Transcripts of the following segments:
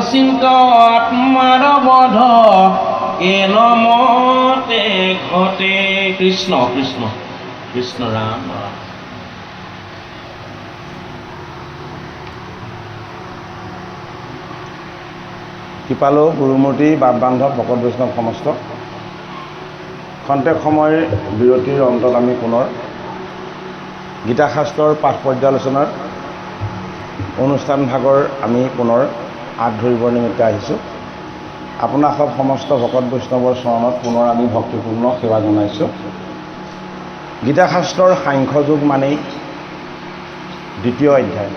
অচিন্ত আত্মাৰ বধ নমতে ঘটে। কৃষ্ণ কৃষ্ণ কৃষ্ণ ৰাম ৰাম। কৃপালু গুৰুমূৰ্তি বাপ বান্ধৱ ভকত বৈষ্ণৱ সমস্ত, খন্তেক সময়ৰ বিৰতিৰ অন্তত আমি পুনৰ গীতাশাস্ত্ৰৰ পাঠ পৰ্যালোচনাৰ অনুষ্ঠান ভাগৰ আমি পুনৰ হাত ধৰিবৰ নিমিত্তে আহিছোঁ। আপোনাক সব সমস্ত ভকত বৈষ্ণৱৰ চৰণত পুনৰ আমি ভক্তিপূৰ্ণ সেৱা জনাইছোঁ। গীতাশাস্ত্ৰৰ সাংখ্যযোগ মানেই দ্বিতীয় অধ্যায়।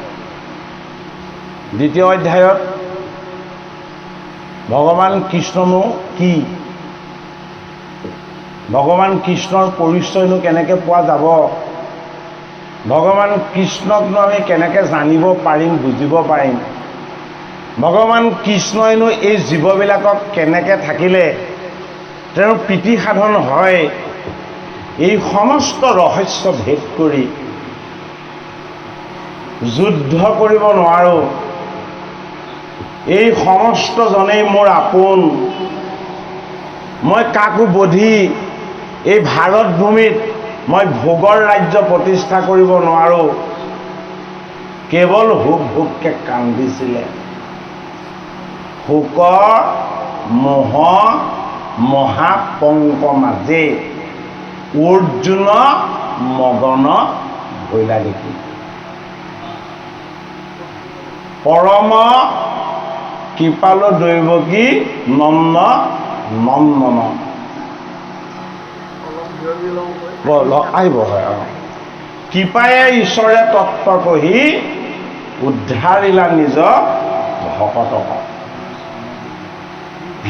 দ্বিতীয় অধ্যায়ত ভগৱান কৃষ্ণনো কি, ভগৱান কৃষ্ণৰ পৰিচয়নো কেনেকৈ পোৱা যাব, ভগৱান কৃষ্ণকনো আমি কেনেকৈ জানিব পাৰিম, বুজিব পাৰিম, ভগৱান কৃষ্ণইনো এই জীৱবিলাকক কেনেকৈ থাকিলে তেওঁৰ প্ৰীতি সাধন হয়, এই সমস্ত ৰহস্য ভেদ কৰি যুদ্ধ কৰিব নোৱাৰোঁ। এই সমস্তজনেই মোৰ আপোন, মই কাকো বধি এই ভাৰত ভূমিত মই ভোগৰ ৰাজ্য প্ৰতিষ্ঠা কৰিব নোৱাৰোঁ। কেৱল হুক হুককৈ কান্দিছিলে। শোক মোহ মহাপংক মাজে অৰ্জুন মগন ভৈলা দেখি। পৰম কৃপালু দৈৱকী নন্দ নন্দন। আহিব হয়। কৃপায়ে ঈশ্বৰে তত্ত্ব কহি উদ্ধাৰিলা নিজ ভকতক।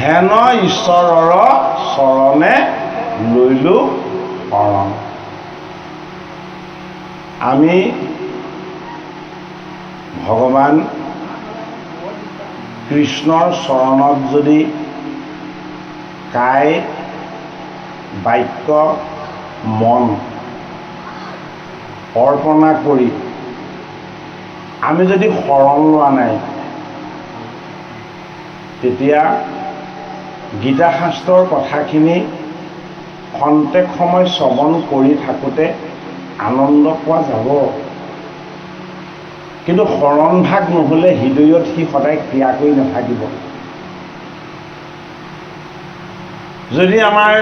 হেন ঈশ্বৰৰ চৰণে লৈলো শৰণ। আমি ভগৱান কৃষ্ণৰ চৰণত যদি কায় বাক্য মন অৰ্পণা কৰি আমি যদি শৰণ লোৱা নাই, তেতিয়া গীতাশাস্ত্ৰৰ কথাখিনি খন্তেক সময় শ্ৰৱণ কৰি থাকোঁতে আনন্দ পোৱা যাব, কিন্তু শৰণ ভাগ নহ'লে হৃদয়ত সি সদায় ক্ৰিয়া কৰি নাথাকিব। যদি আমাৰ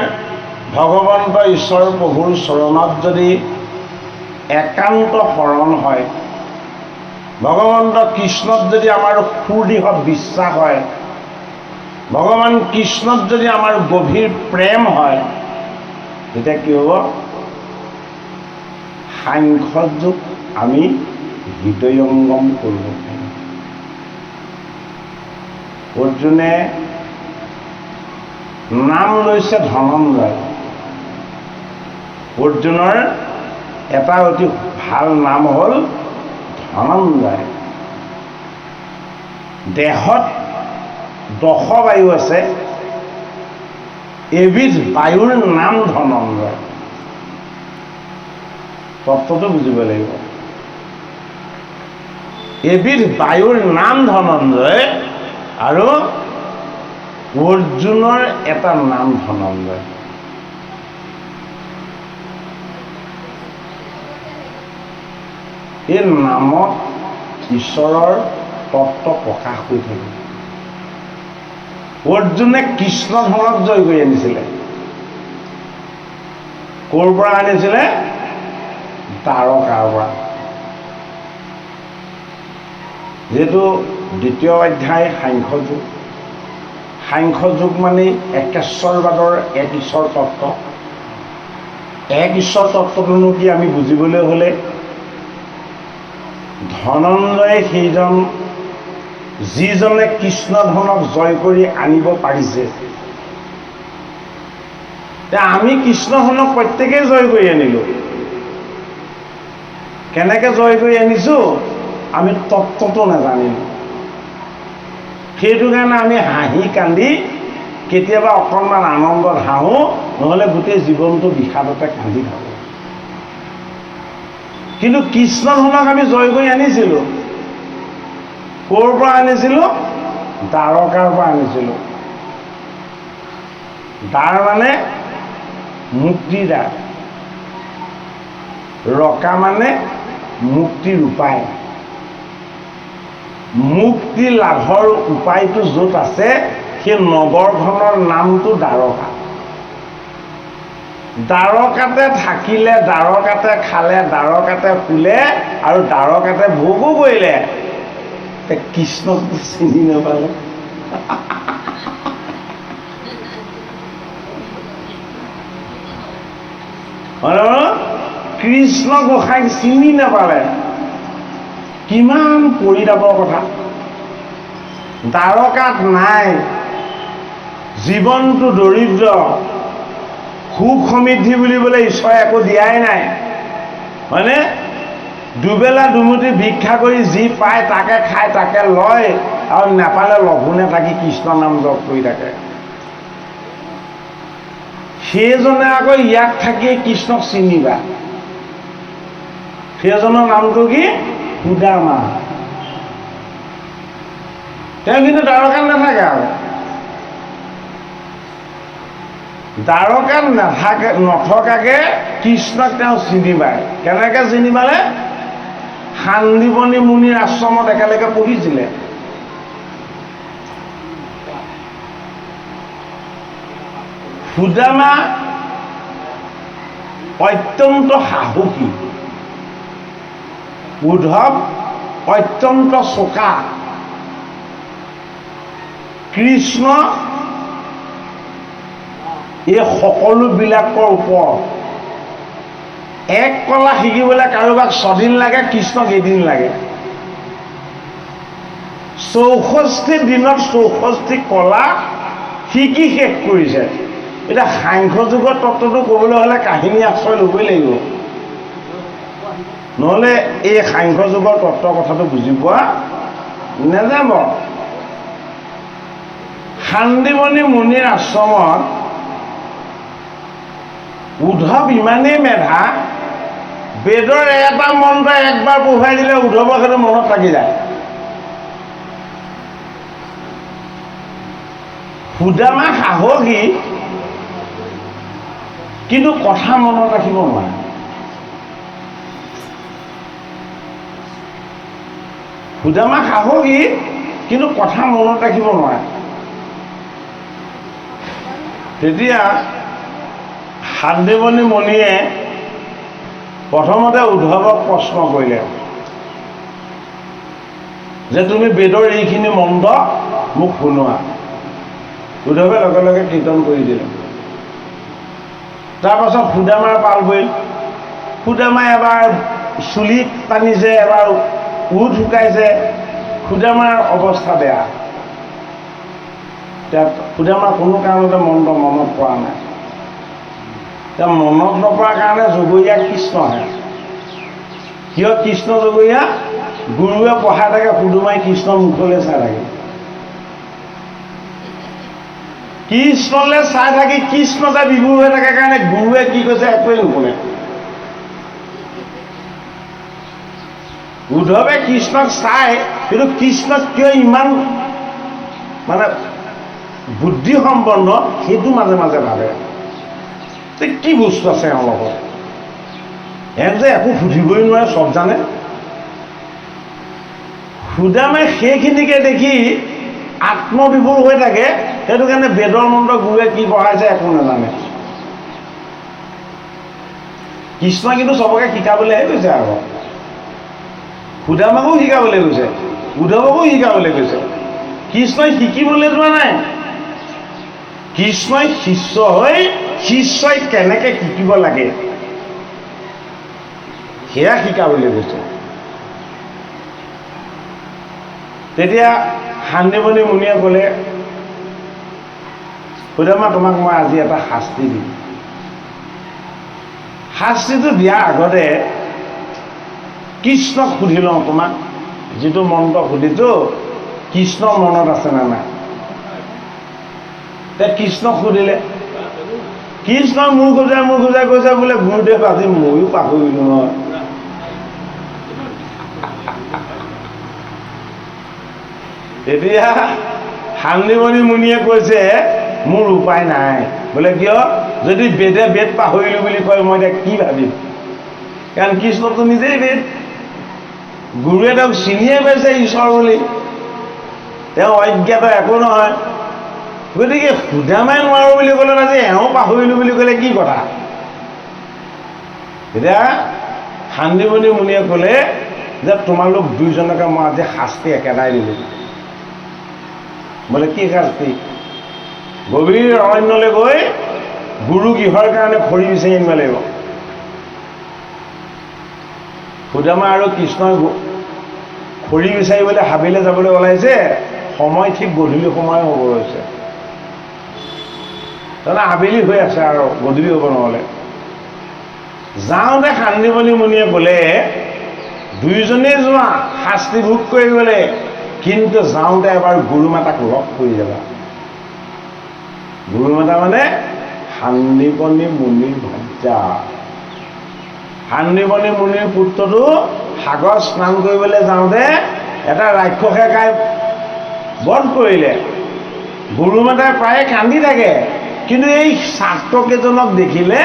ভগৱন্ত ঈশ্বৰ প্ৰভুৰ চৰণত যদি একান্ত শৰণ হয়, ভগৱন্ত কৃষ্ণত যদি আমাৰ সুদৃঢ় বিশ্বাস হয়, ভগৱান কৃষ্ণত যদি আমাৰ গভীৰ প্ৰেম হয়, তেতিয়া কি হ'ব? সাংখ্যযোগ আমি হৃদয়ংগম কৰিব পাৰিম। অৰ্জুনে নাম লৈছে ধনঞ্জয়। অৰ্জুনৰ এটা অতি ভাল নাম হ'ল ধনঞ্জয়। দেহত 10 বায়ু আছে, এবিধ বায়ুৰ নাম ধনঞ্জয়। তত্ত্বটো বুজিব লাগিব। এবিধ বায়ুৰ নাম ধনঞ্জয় আৰু অৰ্জুনৰ এটা নাম ধনঞ্জয়। এই নামত ঈশ্বৰৰ তত্ত্ব প্ৰকাশ হৈ থাকে। অৰ্জুনে কৃষ্ণ ধনক জয় কৰি আনিছিলে। ক'ৰ পৰা আনিছিলে? দ্বাৰকাৰ পৰা। যিহেতু দ্বিতীয় অধ্যায় সাংখ্যযোগ। সাংখ্যযোগ মানে একেশ্বৰবাদৰ এক ঈশ্বৰ তত্ত্ব। এক ঈশ্বৰ তত্ত্বটোনো কি আমি বুজিবলৈ হ'লে ধনঞ্জয় সেইজন যিজনে কৃষ্ণ ধনক জয় কৰি আনিব পাৰিছে। আমি কৃষ্ণ ধনক প্ৰত্যেকেই জয় কৰি আনিলোঁ। কেনেকৈ জয় কৰি আনিছোঁ? আমি তত্ত্বটো নাজানিলোঁ। সেইটো কাৰণে আমি হাঁহি কান্দি কেতিয়াবা অকণমান আনন্দত হাঁহোঁ, নহ'লে গোটেই জীৱনটো বিষাদতে কান্দি থাকোঁ। কিন্তু কৃষ্ণ ধনক আমি জয় কৰি আনিছিলোঁ। ক'ৰ পৰা আনিছিলোঁ? দ্বাৰকাৰ পৰা আনিছিলোঁ। দ্বাৰ মানে মুক্তিৰ দ্বাৰ, ৰকা মানে মুক্তিৰ উপায়। মুক্তি লাভৰ উপায়টো য'ত আছে সেই নগৰখনৰ নামটো দ্বাৰকা। দ্বাৰকাতে থাকিলে, দ্বাৰকাতে খালে, দ্বাৰকাতে শুলে আৰু দ্বাৰকাতে ভোগো কৰিলে, কৃষ্ণক চিনি নাপালে। কৃষ্ণ গোসাঁইক চিনি নাপালে। কিমান পৰিতাপৰ কথা। দ্বাৰকাত নাই, জীৱনটো দৰিদ্ৰ, সুখ সমৃদ্ধি বুলিবলৈ ঈশ্বৰে একো দিয়াই নাই, হয়নে? দুবেলা দুমুঠি ভিক্ষা কৰি যি পায় তাকে খায়, তাকে লয়, আৰু নাপালে লঘোণে থাকি কৃষ্ণ নাম জপ কৰি থাকে। সেইজনে আকৌ ইয়াত থাকিয়ে কৃষ্ণক চিনিবা। সেইজনৰ নামটো কি? সুদামা। তেওঁ কিন্তু দ্বাৰকাত নাথাকে। আৰু দ্বাৰকাত নথকাকে কৃষ্ণক তেওঁ চিনি পায়। কেনেকে চিনি পালে? সান্দীপনী মুনিৰ আশ্ৰমত একেলগে পঢ়িছিলে। সুদামা অত্যন্ত সাহসী, উদ্ধৱ অত্যন্ত চোকা, কৃষ্ণ এই সকলোবিলাকৰ ওপৰত। এক কলা শিকিবলৈ কাৰোবাক 6 দিন লাগে, কৃষ্ণক এদিন লাগে। 64 দিনত 64 কলা শিকি শেষ কৰিছে। এতিয়া সাংখ্য যুগৰ তত্ত্বটো ক'বলৈ হ'লে কাহিনী আশ্ৰয় ল'বই লাগিব, নহ'লে এই সাংখ্য যুগৰ তত্ত্বৰ কথাটো বুজি পোৱা নাযাব। সান্দীপনী মুনিৰ আশ্ৰমত উদ্ধৱ ইমানেই মেধা, বেদৰ এটা মন্ত্ৰ একবাৰ পঢ়ুৱাই দিলে উদ্ধৱৰ সেইটো মনত থাকি যায়। সুদামা সাহসী, কিন্তু কথা মনত ৰাখিব নোৱাৰে। সুদামা সাহসী, কিন্তু কথা মনত ৰাখিব নোৱাৰে। তেতিয়া সান্দীপনী মুনিয়ে প্ৰথমতে উদ্ধৱক প্ৰশ্ন কৰিলে যে তুমি বেদৰ এইখিনি মন্ত্ৰ মোক শুনোৱা। উদ্ধৱে লগে লগে কীৰ্তন কৰি দিলে। তাৰপাছত সুদামাৰ পাল পৰিল। সুদামাই এবাৰ চুলিত টানিছে, এবাৰ উঠ শুকাইছে। সুদামাৰ অৱস্থা বেয়া। সুদামাৰ কোনো কাৰণতে মন্ত্ৰ মনত পৰা নাই। তেওঁ মনত নপৰাৰ কাৰণে জগৰীয়া কৃষ্ণহে। কিয় কৃষ্ণ জগৰীয়া? গুৰুৱে পঢ়াই থাকে, সুদামাই কৃষ্ণৰ মুখলৈ চাই থাকে। কৃষ্ণলৈ চাই থাকি কৃষ্ণ যে বিভোৰ হৈ থাকে কাৰণে গুৰুৱে কি কৈছে একোৱেই নুশুনে। উদ্ধৱে কৃষ্ণক চাই, কিন্তু কৃষ্ণক কিয় ইমান মানে বুদ্ধি সম্পন্ন সেইটো মাজে মাজে ভাবে। কি বস্তু আছে এওঁৰ লগত? এওঁ যে একো সুধিবই নোৱাৰে, চব জানে। সুদামে সেইখিনিকে দেখি আত্মবিভোৰ হৈ থাকে। সেইটো কাৰণে বেদৰ মন্ত্ৰ গুৰুৱে কি পঢ়াইছে একো নাজানে। কৃষ্ণই কিন্তু চবকে শিকাবলৈহে গৈছে। আকৌ সুদামাকো শিকাবলৈ গৈছে, উদ্ধৱকো শিকাবলৈ গৈছে। কৃষ্ণই শিকিবলৈ যোৱা নাই। কৃষ্ণই শিষ্য হৈ শিষ্যই কেনেকৈ শিকিব লাগে সেয়া শিকাবলৈ গৈছে। তেতিয়া সান্দীপনী মুনিয়ে ক'লে, সুদামা তোমাক মই আজি এটা শাস্তি দিম। শাস্তিটো দিয়াৰ আগতে কৃষ্ণক সুধি লওঁ, তোমাক যিটো মন্ত্ৰ সুধিছোঁ কৃষ্ণৰ মনত আছে নে নাই? কৃষ্ণক সুধিলে। কৃষ্ণ মোৰ খোজাই কৈছে বোলে গুৰুদেৱ আজি ময়ো পাহৰিলোঁ নহয়। তেতিয়া শান্তিমণি মুনিয়ে কৈছে মোৰ উপায় নাই। বোলে কিয়? যদি বেদে বেদ পাহৰিলোঁ বুলি কয় মই এতিয়া কি ভাবিম? কাৰণ কৃষ্ণটো নিজেই বেদ, গুৰুৱে তেওঁক চিনিয়ে পাইছে ঈশ্বৰ বুলি, তেওঁ অজ্ঞাত একো নহয়। গতিকে সুদামাই নোৱাৰোঁ বুলি ক'লে না, যে এওঁ পাহৰিলোঁ বুলি ক'লে কি কথা? এতিয়া শান্তিমণি মুনিয়ে ক'লে যে তোমালোক দুইজনকে মই আজি শাস্তি একেটাই দিলোঁ। বোলে কি শাস্তি? গভীৰ অৰণ্যলৈ গৈ গুৰু গৃহৰ কাৰণে খৰি বিচাৰি আনিব লাগিব। সুদামা আৰু কৃষ্ণই খৰি বিচাৰিবলৈ হাবিলৈ যাবলৈ ওলাইছে, সময় ঠিক গধূলি সময় হ'ব হৈছে, তাৰমানে আবেলি হৈ আছে আৰু গধূলি হ'ব নহ'লে। যাওঁতে শান্তিমণি মুনিয়ে ক'লে দুয়োজনেই যোৱা শাস্তি ভোগ কৰিবলৈ, কিন্তু যাওঁতে এবাৰ গুৰুমাতাক লগ কৰি যাবা। গুৰুমাতা মানে শান্তিমণি মুনিৰ ভাৰ্যা। শান্তিমণি মুনিৰ পুত্ৰটো সাগৰ স্নান কৰিবলৈ যাওঁতে এটা ৰাক্ষসে খাই বধ কৰিলে। গুৰুমাতাই প্ৰায়ে কান্দি থাকে, কিন্তু এই ছাত্ৰকেইজনক দেখিলে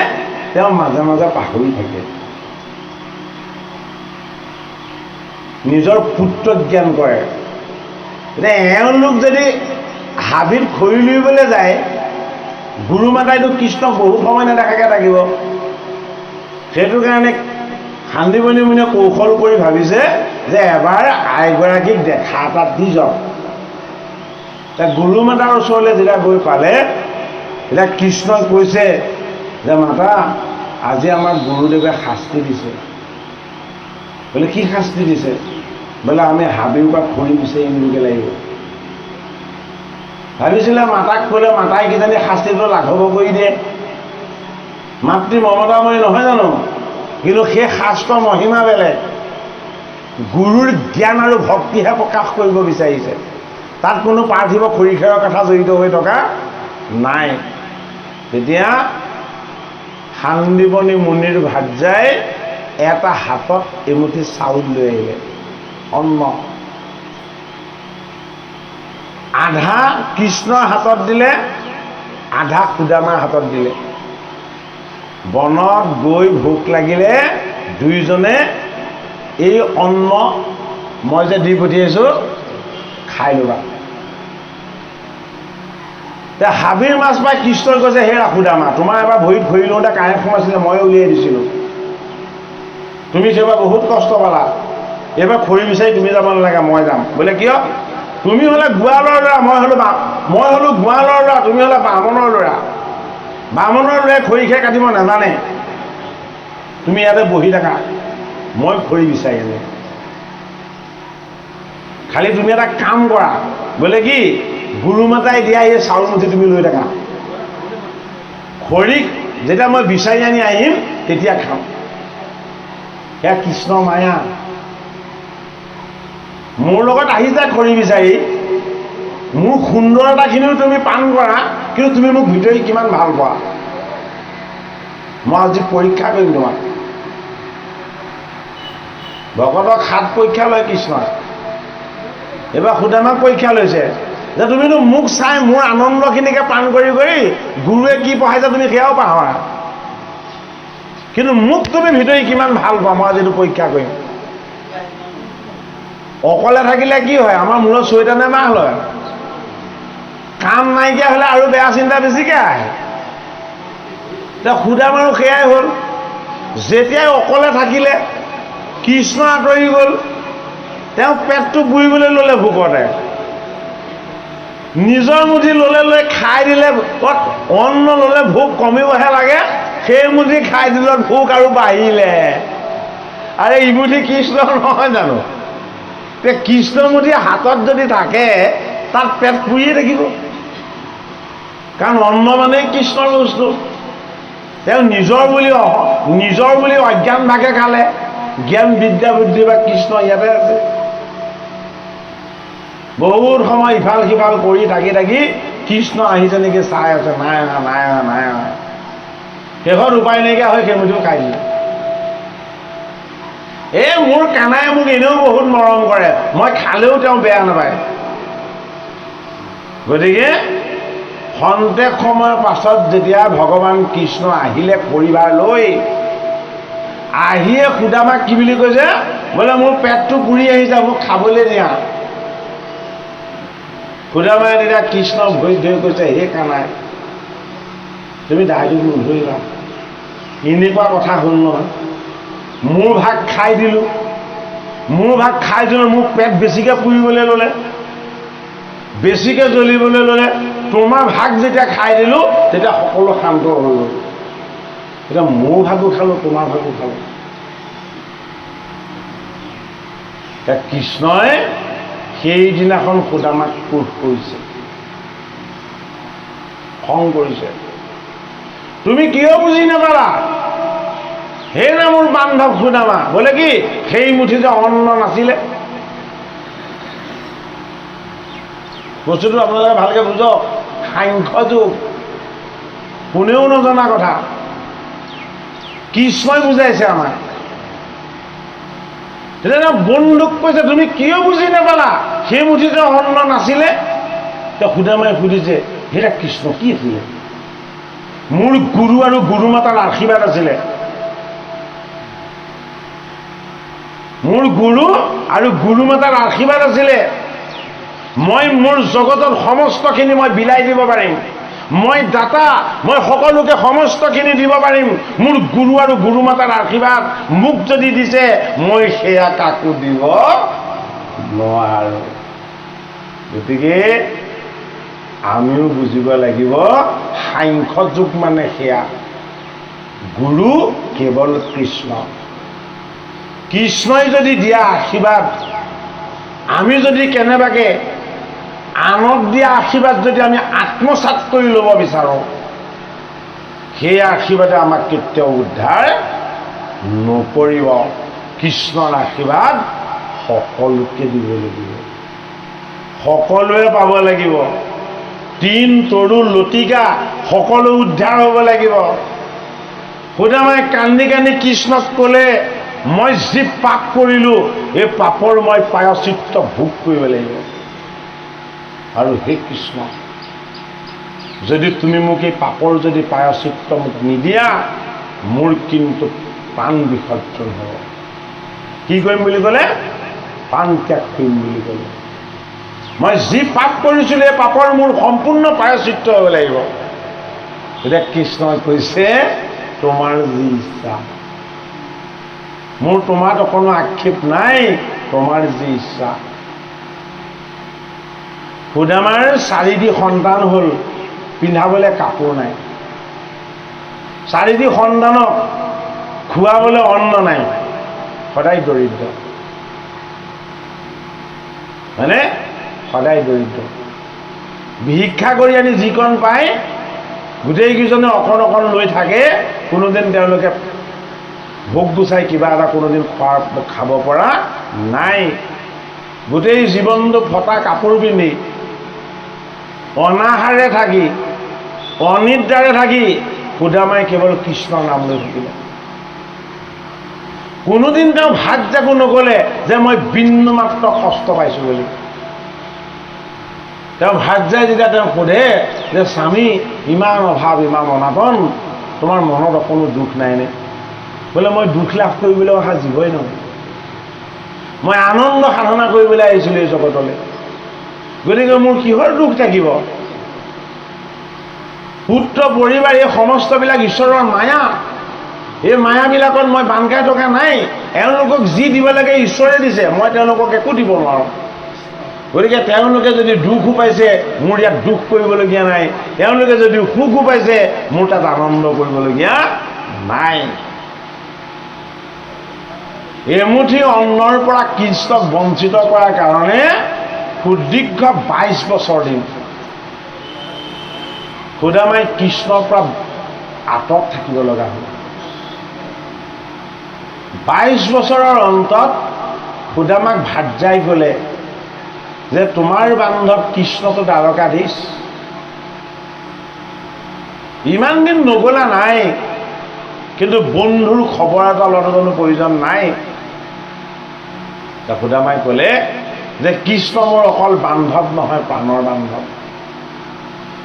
তেওঁ মাজে মাজে পাহৰি থাকে, নিজৰ পুত্ৰক জ্ঞান কৰে। এতিয়া এওঁলোক যদি হাবিত খৰি লুৰিবলৈ যায়, গুৰুমাতাইতো কৃষ্ণক বহুত সময় নেদেখাকৈ থাকিব। সেইটো কাৰণে শান্তিমণি মুনিয়ে কৌশল কৰি ভাবিছে যে এবাৰ আইগৰাকীক দেখা এটাত দি যাওক। এতিয়া গুৰুমাতাৰ ওচৰলৈ যেতিয়া গৈ পালে, এতিয়া কৃষ্ণই কৈছে যে মাতা, আজি আমাৰ গুৰুদেৱে শাস্তি দিছে। বোলে কি শাস্তি দিছে? বোলে আমি হাবিৰ পৰা খৰি বিচাৰি আনিবগৈ লাগিব। ভাবিছিলে মাতাক ক'লে মাতাই কিজানি শাস্তিটো লাঘৱ কৰি দিয়ে, মাতৃ মমতাময়ী নহয় জানো? কিন্তু সেই শাস্ত্ৰৰ মহিমা বেলেগ, গুৰুৰ জ্ঞান আৰু ভক্তিহে প্ৰকাশ কৰিব বিচাৰিছে, তাত কোনো পাৰ্থিৱ খৰিখেৰৰ কথা জড়িত হৈ থকা নাই। তেতিয়া শান্তিমণি মুনিৰ ভাৰ্যাই এটা হাতত এমুঠি চাউল লৈ আহিলে, অন্ন। আধা কৃষ্ণৰ হাতত দিলে, আধা সুদামাৰ হাতত দিলে। বনত গৈ ভোক লাগিলে দুইজনে এই অন্ন মই যে দি পঠিয়াইছোঁ খাই ল'বা। এতিয়া হাবিৰ মাছ পাই কৃষ্ণই কৈছে, হে সুদামা, তোমাৰ এবাৰ ভৰিত খৰি লওঁতে কাঁইট সোমাইছিলে, মই উলিয়াই দিছিলোঁ, তুমি সেইবাৰ বহুত কষ্ট পালা, এইবাৰ খৰি বিচাৰি তুমি যাব নালাগে, মই যাম। বোলে কিয়? তুমি হ'লে গোৱালৰ ল'ৰা, মই হ'লো গোৱালৰ ল'ৰা, তুমি হ'লে বামনৰ ল'ৰা। বামনৰ ল'ৰাই খৰি খাই কাটিব নাজানে, তুমি ইয়াতে বহি থাকা, মই খৰি বিচাৰি আনিম। খালি তুমি এটা কাম কৰা, বোলে কি? গুৰুমাতাই দিয়া এই চাউল মুঠি তুমি লৈ থাকা, খৰিক যেতিয়া মই বিচাৰি আনি আহিম তেতিয়া খাম। সেয়া কৃষ্ণৰ মায়া। মোৰ লগত আহি যায় খৰি বিচাৰি, মোৰ সুন্দৰতাখিনিও তুমি পান কৰা, কিন্তু তুমি মোক ভিতৰি কিমান ভাল পোৱা মই আজি পৰীক্ষা কৰিম তোমাক। ভকতক 7 পৰীক্ষা লয় কৃষ্ণই, এইবাৰ সুদামাক পৰীক্ষা লৈছে যে তুমিতো মোক চাই মোৰ আনন্দখিনিকে পান কৰি কৰি গুৰুৱে কি পঢ়াইছে তুমি সেয়াও পাহৰা, কিন্তু মোক তুমি ভিতৰি কিমান ভাল পোৱা মই আজিতো পৰীক্ষা কৰিম। অকলে থাকিলে কি হয়, আমাৰ মূৰত চৈতানে মাহ লয়, কাম নাইকিয়া হ'লে আৰু বেয়া চিন্তা বেছিকৈ আহে। এতিয়া সুদামাৰো সেয়াই হ'ল, যেতিয়াই অকলে থাকিলে কৃষ্ণ আঁতৰি গ'ল, তেওঁ পেটটো পুৰিবলৈ ল'লে ভোকতে, নিজৰ মুঠি ল'লে লৈ খাই দিলে, অন্ন ল'লে ভোক কমিবহে লাগে, সেই মুঠি খাই দিলত ভোক আৰু বাঢ়িলে। আৰে ইমুঠি কৃষ্ণ নহয় জানো? এতিয়া কৃষ্ণমুঠি হাতত যদি থাকে তাত পেট পুৰিয়ে থাকিব, কাৰণ অন্ন মানেই কৃষ্ণৰ বস্তু। তেওঁ নিজৰ বুলি অজ্ঞান ভাগে খালে, জ্ঞান বিদ্যা বুদ্ধি বা কৃষ্ণ ইয়াতে আছে। বহুত সময় ইফাল সিফাল কৰি থাকি থাকি কৃষ্ণ আহিছে নেকি চাই আছে, নাই অহা নাই অহা নাই অহা, শেষত উপায় নাইকিয়া হৈ সেইমুঠিও খাই দিলে। মোৰ কানাই মোক এনেও বহুত মৰম কৰে, মই খালেও তেওঁ বেয়া নাপায়। গতিকে খন্তেক সময়ৰ পাছত যেতিয়া ভগৱান কৃষ্ণ আহিলে পৰিবাৰ লৈ, আহিয়ে সুদামাক কি বুলি কৈছে, বোলে মোৰ পেটটো পুৰি আহিছে, মোক খাবলৈ দিয়া। সুদামাই তেতিয়া কৃষ্ণক ভৰিত ধৰি কৈছে, হে কানাই, তুমি দায়িত্ব নধৰিবা, এনেকুৱা কথা হ'ল নহয়, মোৰ ভাগ খাই দিলোঁ, মোৰ পেট বেছিকৈ পুৰিবলৈ ল'লে, বেছিকৈ জ্বলিবলৈ ল'লে, তোমাৰ ভাগ যেতিয়া খাই দিলোঁ তেতিয়া সকলো শান্ত হৈ গ'ল। এতিয়া মোৰ ভাগো খালোঁ, তোমাৰ ভাগো খালোঁ। এতিয়া কৃষ্ণই সেইদিনাখন সুদামাক ক্ৰোধ কৰিছে, খং কৰিছে। তুমি কিয় বুজি নাপালা? সেই না মোৰ বান্ধৱ সুদামা, বোলে কি সেই মুঠিতে অন্ন নাছিলে। বস্তুটো আপোনালোকে ভালকে বুজক, সাংখ্য যুগ, কোনেও নজনা কথা, কৃষ্ণই বুজাইছে আমাক। তেতিয়া বন্দুক কৈছে, তুমি কিয় বুজি নাপালা? সেই মুঠিতে অন্ন নাছিলে। তেওঁ সুদামাই সুধিছে, সেইটা কৃষ্ণ কি আছিলে? মোৰ গুৰু আৰু গুৰু মাতাৰ আশীৰ্বাদ আছিলে। মোৰ গুৰু আৰু গুৰু মাতাৰ আশীৰ্বাদ আছিলে। মই মোৰ জগতৰ সমস্তখিনি মই বিলাই দিব পাৰিম। মই দাতা, মই সকলোকে সমস্তখিনি দিব পাৰিম। মোৰ গুৰু আৰু গুৰু মাতাৰ আশীৰ্বাদ মোক যদি দিছে, মই সেয়া কাকো দিব নোৱাৰো। গতিকে আমিও বুজিব লাগিব, সাংখ্য যুগ মানে সেয়া, গুৰু কেৱল কৃষ্ণ। কৃষ্ণই যদি দিয়া আশীৰ্বাদ আমি যদি কেনেবাকে আনক দিয়া আশীৰ্বাদ যদি আমি আত্মসাৎ কৰি ল'ব বিচাৰোঁ, সেই আশীৰ্বাদে আমাক কেতিয়াও উদ্ধাৰ নকৰিব। কৃষ্ণৰ আশীৰ্বাদ সকলোকে দিব লাগিব, সকলোৱে পাব লাগিব। তিন তৰু লতিকা সকলো উদ্ধাৰ হ'ব লাগিব। সুদামাই কান্দি কান্দি কৃষ্ণক ক'লে, মই যি পাপ কৰিলোঁ, এই পাপৰ মই প্ৰায়শ্চিত্ত ভোগ কৰিব লাগিব। আৰু হে কৃষ্ণ, যদি তুমি মোক এই পাপৰ যদি প্ৰায়শ্চিত্ত মোক নিদিয়া, মোৰ কিন্তু প্ৰাণ বিসৰ্জন হ'ব। কি কৰিম বুলি ক'লে? প্ৰাণ ত্যাগ কৰিম বুলি ক'লে। মই যি পাপ কৰিছিলোঁ, এই পাপৰ মোৰ সম্পূৰ্ণ প্ৰায়শ্চিত্ত হ'ব লাগিব। এতিয়া কৃষ্ণই কৈছে, তোমাৰ যি ইচ্ছা, মোৰ তোমাত অকণো আক্ষেপ নাই, তোমাৰ যি ইচ্ছা। সুদামাৰ 4টি সন্তান হ'ল, পিন্ধাবলৈ কাপোৰ নাই। 4টি সন্তানক খুৱাবলৈ অন্ন নাই, সদায় দৰিদ্ৰ, হয়নে? সদায় দৰিদ্ৰ। ভিক্ষা কৰি আনি যিকণ পায় গোটেইকেইজনে অকণ অকণ লৈ থাকে। কোনোদিন তেওঁলোকে ভোগ গুচাই কিবা এটা কোনোদিন খাব পৰা নাই। গোটেই জীৱনটো ফটা কাপোৰ পিন্ধি, অনাহাৰে থাকি, অনিদ্ৰাৰে থাকি সুদামাই কেৱল কৃষ্ণৰ নাম লৈ থাকিলে। কোনোদিন তেওঁ ভাত জাকো নক'লে যে মই বিন্দু মাত্ৰ কষ্ট পাইছোঁ বুলি। তেওঁ ভাত যায় যেতিয়া তেওঁ সোধে যে স্বামী, ইমান অভাৱ, ইমান অনাটন, তোমাৰ মনত অকণো দুখ নাইনে? বোলে মই দুখ লাভ কৰিবলৈ অহা জীৱই নহয়, মই আনন্দ সাধনা কৰিবলৈ আহিছিলোঁ এই জগতলৈ, গতিকে মোৰ কিহৰ দুখ থাকিব? পুত্ৰ পৰিবাৰ এই সমস্তবিলাক ঈশ্বৰৰ মায়া। এই মায়াবিলাকত মই বান্ধ খাই থকা নাই। এওঁলোকক যি দিব লাগে ঈশ্বৰে দিছে, মই তেওঁলোকক একো দিব নোৱাৰোঁ। গতিকে তেওঁলোকে যদি দুখো পাইছে, মোৰ ইয়াত দুখ কৰিবলগীয়া নাই। তেওঁলোকে যদি সুখো পাইছে, মোৰ তাত আনন্দ কৰিবলগীয়া নাই। এমুঠি অন্নৰ পৰা কৃষ্ণক বঞ্চিত কৰাৰ কাৰণে সুদীৰ্ঘ 22 বছৰ দিন সুদামাই কৃষ্ণৰ পৰা আঁতৰত থাকিব লগা হ'ল। 22 বছৰৰ অন্তত সুদামাক ভাৰ্যাই গ'লে যে তোমাৰ বান্ধৱ কৃষ্ণটো দ্বাৰকাধীশ, ইমান দিন নগ'লা নাই, কিন্তু বন্ধুৰ খবৰ এটা লোৱাটো প্ৰয়োজন নাই। সুদামাই ক'লে যে কৃষ্ণ মোৰ অকল বান্ধৱ নহয়, প্ৰাণৰ বান্ধৱ।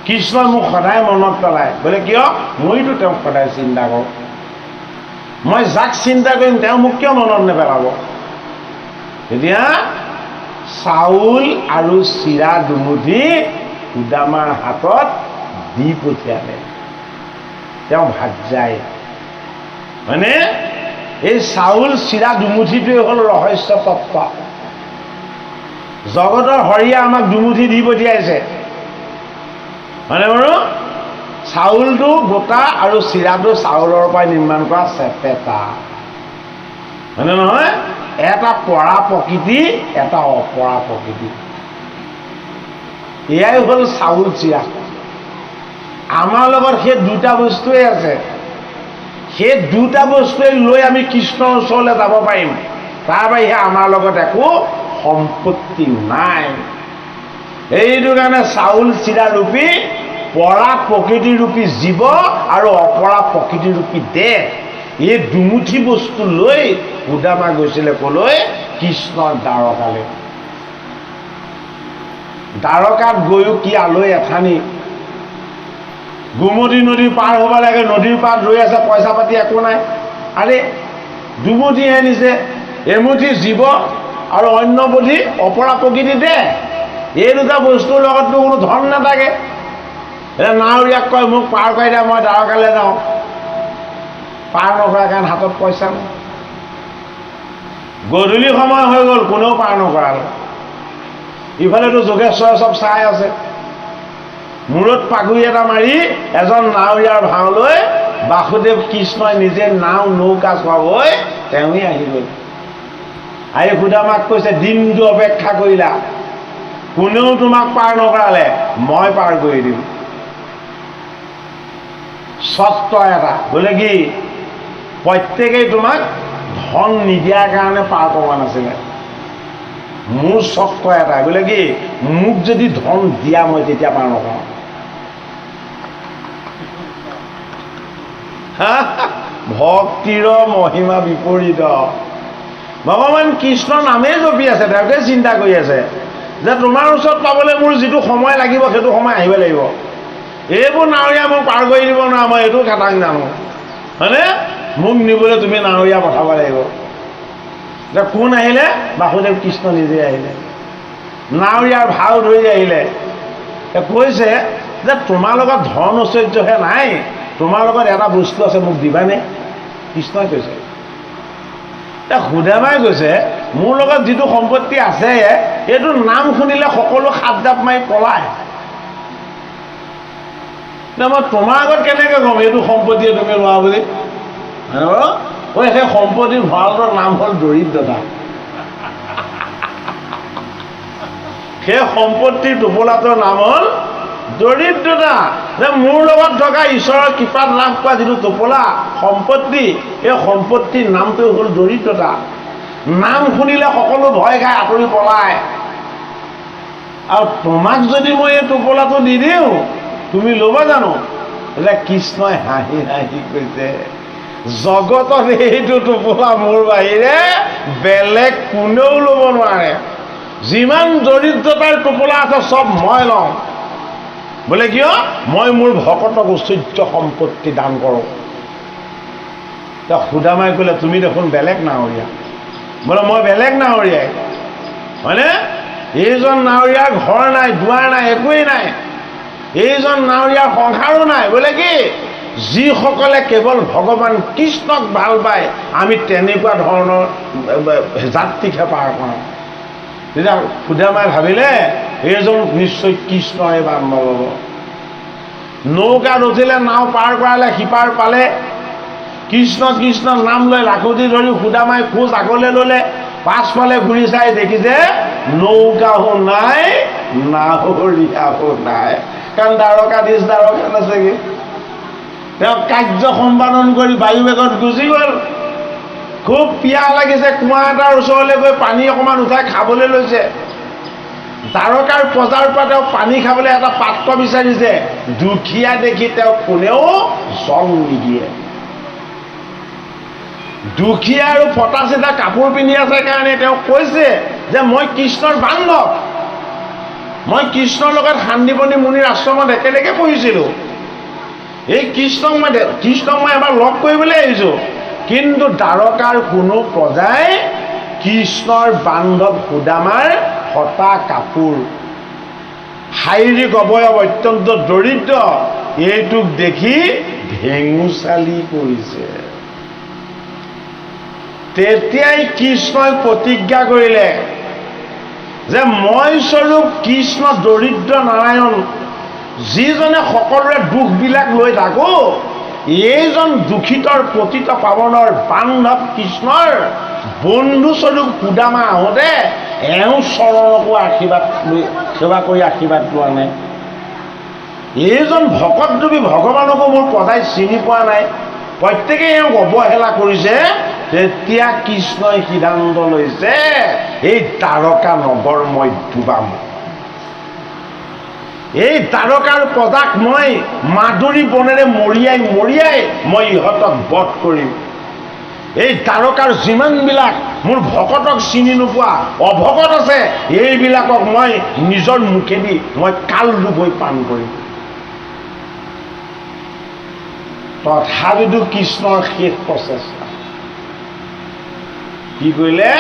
কৃষ্ণই মোক সদায় মনত পেলায় বোলে কিয় মইতো তেওঁক সদায় চিন্তা কৰোঁ মই যাক চিন্তা কৰিম তেওঁ মোক কিয় মনত নেপেলাব এতিয়া চাউল আৰু চিৰা দুমুঠি সুদামাৰ হাতত দি পঠিয়ালে তেওঁ ভাত যায় মানে এই চাউল চিৰা দুমুঠিটোৱে হ'ল ৰহস্য তত্ত্ব জগতৰ হৰিয়ে আমাক দুমুঠি দি পঠিয়াইছে মানে বাৰু চাউলটো গোটা আৰু চিৰাটো চাউলৰ পৰাই নিৰ্মাণ কৰা চেপেটা হয়নে নহয় এটা পৰা প্ৰকৃতি এটা অপৰা প্ৰকৃতি এয়াই হ'ল চাউল চিৰা আমাৰ লগত সেই দুটা বস্তুৱেই আছে সেই দুটা বস্তুৱে লৈ আমি কৃষ্ণৰ ওচৰলৈ যাব পাৰিম তাৰ বাহিৰে আমাৰ লগত একো সম্পত্তি নাই এইটো কাৰণে চাউল চিৰা ৰূপী পৰা প্ৰকৃতিৰূপী জীৱ আৰু অপৰা প্ৰকৃতিৰূপী দেহ এই দুমুঠি বস্তু লৈ সুদামা গৈছিলে কলৈ কৃষ্ণৰ দ্বাৰকালৈ দ্বাৰকাত গৈও কি আলৈ এঠানি গোমতী নদী পাৰ হ'ব লাগে নদীৰ পাৰত ৰৈ আছে পইচা পাতি একো নাই আৰে দুমুঠিহে নিছে এমুঠি জীৱ আৰু অন্যবধি অপৰা প্ৰকৃতি দেহ এই দুটা বস্তুৰ লগততো কোনো ধন নাথাকে নাৱৰীয়াক কয় মোক পাৰ কৰি দিয়া মই দ্বাৰকালৈ যাওঁ পাৰ নকৰা কাৰণ হাতত পইচা নাই গধূলি সময় হৈ গ'ল কোনেও পাৰ নকৰালে ইফালেতো যোগেশ্বৰে চব চাই আছে মূৰত পাগুৰি এটা মাৰি এজন নাৱৰীয়াৰ ভাও লৈ বাসুদেৱ কৃষ্ণই নিজে নাও নৌকা চলাবলৈ তেওঁই আহি গ'ল আহি সুদামাক কৈছে দিনটো অপেক্ষা কৰিলা কোনেও তোমাক পাৰ নকৰালে মই পাৰ কৰি দিম চৰ্ত এটা বোলে কি প্ৰত্যেকেই তোমাক ধন নিদিয়াৰ কাৰণে পাৰ পোৱা নাছিলে মোৰ চৰ্ত এটা বোলে কি মোক যদি ধন দিয়া মই তেতিয়া পাৰ নকৰোঁ ভক্তিৰ মহিমা বিপৰীত ভগৱান কৃষ্ণৰ নামেই জপি আছে তেওঁকে চিন্তা কৰি আছে যে তোমাৰ ওচৰত পাবলৈ মোৰ যিটো সময় লাগিব সেইটো সময় আহিব লাগিব এইবোৰ নাৱৰীয়া মোক পাৰ কৰি দিব নোৱাৰা মই এইটো খাটাং জানো হয়নে মোক নিবলৈ তুমি নাৱৰীয়া পঠাব লাগিব যে কোন আহিলে বাসুদেৱ কৃষ্ণ নিজে আহিলে নাৱৰীয়াৰ ভাও ধৰি আহিলে কৈছে যে তোমাৰ লগত ধন ঐশ্বৰ্যহে নাই তোমাৰ লগত এটা বস্তু আছে মোক দিবানে কৃষ্ণই কৈছে সুদামাই কৈছে মোৰ লগত যিটো সম্পত্তি আছে এইটো নাম শুনিলে সকলো সাত জাপ মাৰি পলায় মই তোমাৰ আগত কেনেকৈ ক'ম এইটো সম্পত্তিয়ে তুমি লোৱা বুলি ঐ সেই সম্পত্তিৰ ভঁৰালটোৰ নাম হ'ল দৰিদ্ৰতা সেই সম্পত্তিৰ টোপোলাটোৰ নাম হ'ল দৰিদ্ৰতা যে মোৰ লগত থকা ঈশ্বৰৰ কৃপাত লাভ কৰা যিটো টোপোলা সম্পত্তি এই সম্পত্তিৰ নামটো হ'ল দৰিদ্ৰতা নাম শুনিলে সকলো ভয় খাই আঁতৰি পলায় আৰু তোমাক যদি মই এই টোপোলাটো দি দিওঁ তুমি ল'বা জানো এতিয়া কৃষ্ণই হাঁহি হাঁহি কৈছে জগতত এইটো টোপোলা মোৰ বাহিৰে বেলেগ কোনেও ল'ব নোৱাৰে যিমান দৰিদ্ৰতাৰ টোপোলা আছে চব মই লওঁ বোলে কিয় মই মোৰ ভকতক ঐশ্বৰ্য সম্পত্তি দান কৰোঁ সুদামাই ক'লে তুমি দেখোন বেলেগ নাৱৰীয়া বোলে মই বেলেগ নাৱৰীয়াই হয়নে এইজন নাৱৰীয়াৰ ঘৰ নাই দুৱাৰ নাই একোৱেই নাই এইজন নাৱৰীয়াৰ সংসাৰো নাই বোলে কি যিসকলে কেৱল ভগৱান কৃষ্ণক ভাল পায় আমি তেনেকুৱা ধৰণৰ যাত্ৰীকহে পাৰ কৰাওঁ তেতিয়া সুদামাই ভাবিলে এইজন নিশ্চয় কৃষ্ণই বান্ধৱ হ'ব নৌকাত উঠিলে নাও পাৰ কৰালে সিপাৰ পালে কৃষ্ণ কৃষ্ণ নাম লৈ লাখুটি ধৰি সুদামাই খোজ আগলৈ ল'লে পাছফালে ঘূৰি চাই দেখিছে নৌকাও নাই নাৱৰীয়াও নাই কাৰণ দ্বাৰকাধীশ দ্বাৰকাত আছেগৈ তেওঁ কাৰ্য সম্পাদন কৰি বায়ু বেগত গুচি গ'ল খুব পিয়াহ লাগিছে কুঁৱা এটাৰ ওচৰলৈ গৈ পানী অকণমান উঠাই খাবলৈ লৈছে দ্বাৰকাৰ প্ৰজাৰ পৰা তেওঁ পানী খাবলৈ এটা পাত্ৰ বিচাৰিছে দুখীয়া দেখি তেওঁ কোনেও জল নিদিয়ে দুখীয়া আৰু ফটা চিটা কাপোৰ পিন্ধি আছে কাৰণে তেওঁ কৈছে যে মই কৃষ্ণৰ বান্ধৱ মই কৃষ্ণৰ লগত শান্তিপনী মুনিৰ আশ্ৰমত একেলগে পঢ়িছিলোঁ। এই কৃষ্ণক মই এবাৰ লগ কৰিবলৈ আহিছোঁ, কিন্তু দ্বাৰকাৰ কোনো প্ৰজাই কৃষ্ণৰ বান্ধৱ সুদামাৰ ফটা কাপোৰ, শাৰীৰিক অৱয়ব অত্যন্ত দৰিদ্ৰ, এইটোক দেখি ভেঙুচালি কৰিছে। তেতিয়াই কৃষ্ণই প্ৰতিজ্ঞা কৰিলে যে মই স্বৰূপ কৃষ্ণ দৰিদ্ৰ নাৰায়ণ, যিজনে সকলোৰে দুখবিলাক লৈ থাকো, এইজন দুখিতৰ পতিত পাৱনৰ বান্ধৱ কৃষ্ণৰ বন্ধুস্বৰূপ সুদামা আহোঁতে এওঁ চৰণকো আশীৰ্বাদ লৈ সেৱা কৰি আশীৰ্বাদ লোৱা নাই। এইজন ভকতৰূপী ভগৱানকো মোৰ প্ৰজাই চিনি পোৱা নাই, প্ৰত্যেকেই এওঁক অৱহেলা কৰিছে। তেতিয়া কৃষ্ণই সিদ্ধান্ত লৈছে, এই দ্বাৰকা নগৰ মই ডুবাম। এই দ্বাৰকাৰ প্ৰজাক মই মাধুৰী বনেৰে মৰিয়াই মই ইহঁতক বধ কৰিম। এই দ্বাৰকাৰ যিমানবিলাক মোৰ ভকতক চিনি নোপোৱা অভকত আছে, এইবিলাকক মই নিজৰ মুখেদি মই কাল ডুবই পান কৰিম। তথাপিতো কৃষ্ণৰ শেষ প্ৰচেষ্টা কি কৰিলে?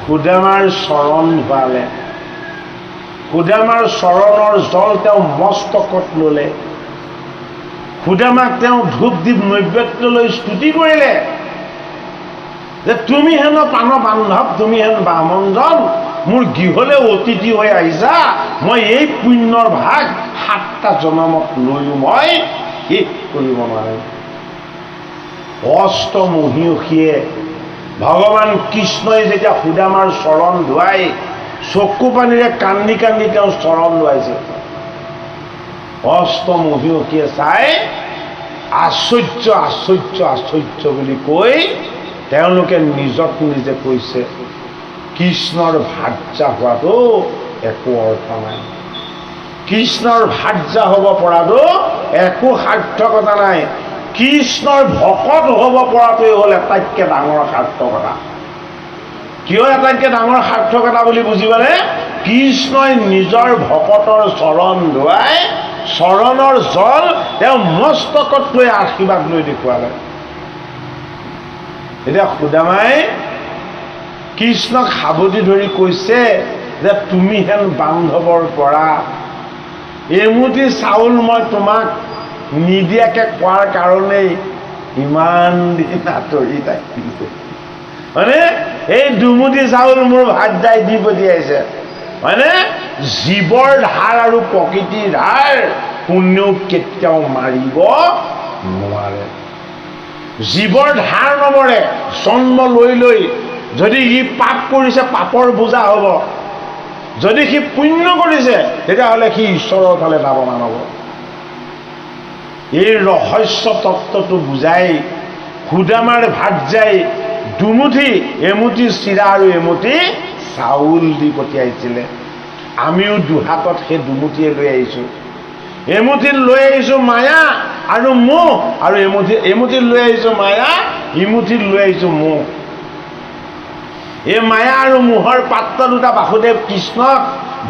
সুদামাৰ চৰণ ধোৱালে। সুদামাৰ চৰণৰ জল তেওঁ মস্তকত ল'লে। সুদামাক তেওঁ ধূপ দীপ নৈবেদ্য লৈ স্তুতি কৰিলে যে তুমি হেন প্ৰাণ বান্ধৱ, তুমি হেন বামনজন, মোৰ গৃহলৈ অতিথি হৈ আহিছা, মই এই পুণ্যৰ ভাগ 7টা জনমত লৈও মই শেষ কৰিব নোৱাৰিম। অষ্টমহিষীয়ে ভগৱান কৃষ্ণই যেতিয়া সুদামাৰ চৰণ ধুৱাই চকু পানীৰে কান্দি কান্দি তেওঁ চৰণ ধুৱাইছে, অষ্টমহিষীয়ে চাই আশ্চৰ্য আশ্চৰ্য আশ্চৰ্য বুলি কৈ তেওঁলোকে নিজক নিজে কৈছে, কৃষ্ণৰ ভাৰ্যা হোৱাটো একো অৰ্থ নাই, কৃষ্ণৰ ভাৰ্যা হ'ব পৰাটো একো সাৰ্থকতা নাই, কৃষ্ণৰ ভকত হ'ব পৰাটোৱে হ'ল আটাইতকৈ ডাঙৰ সাৰ্থকতা। কিয় আটাইতকৈ ডাঙৰ সাৰ্থকতা বুলি বুজিবনে? কৃষ্ণই নিজৰ ভকতৰ চৰণ ধুৱাই চৰণৰ জল তেওঁ মস্তকত লৈ আশীৰ্বাদ লৈ দেখুৱালে। এতিয়া সুদামাই কৃষ্ণক সাৱটি ধৰি কৈছে যে তুমি হেন বান্ধৱৰ পৰা এমুঠি চাউল মই তোমাক নিদিয়াকৈ কোৱাৰ কাৰণেই ইমান দিন আঁতৰি থাকিলো, মানে এই দুমুঠি চাউল মোৰ ভাত দাই দি পঠিয়াইছে, মানে জীৱৰ ধাৰ আৰু প্ৰকৃতিৰ ধাৰ কোনেও কেতিয়াও মাৰিব নোৱাৰে। জীৱৰ ধাৰ নমৰে, জন্ম লৈ যদি সি পাপ কৰিছে পাপৰ বোজা হ'ব, যদি সি পুণ্য কৰিছে তেতিয়াহ'লে সি ঈশ্বৰৰ ফালে ধাৱমান হ'ব। এই ৰহস্য তত্ত্বটো বুজাই সুদামাৰ ভাৰ্যাই দুমুঠি এমুঠি চিৰা আৰু এমুঠি চাউল দি পঠিয়াইছিলে। আমিও দুহাতত সেই দুমুঠিয়ে লৈ আহিছোঁ। এমুঠিত লৈ আহিছোঁ মায়া আৰু মোহ, আৰু এমুঠিত লৈ আহিছোঁ মায়া, ইমুঠিত লৈ আহিছোঁ মোহ। এই মায়া আৰু মোহৰ পাত্ৰ দুটা বাসুদেৱ কৃষ্ণক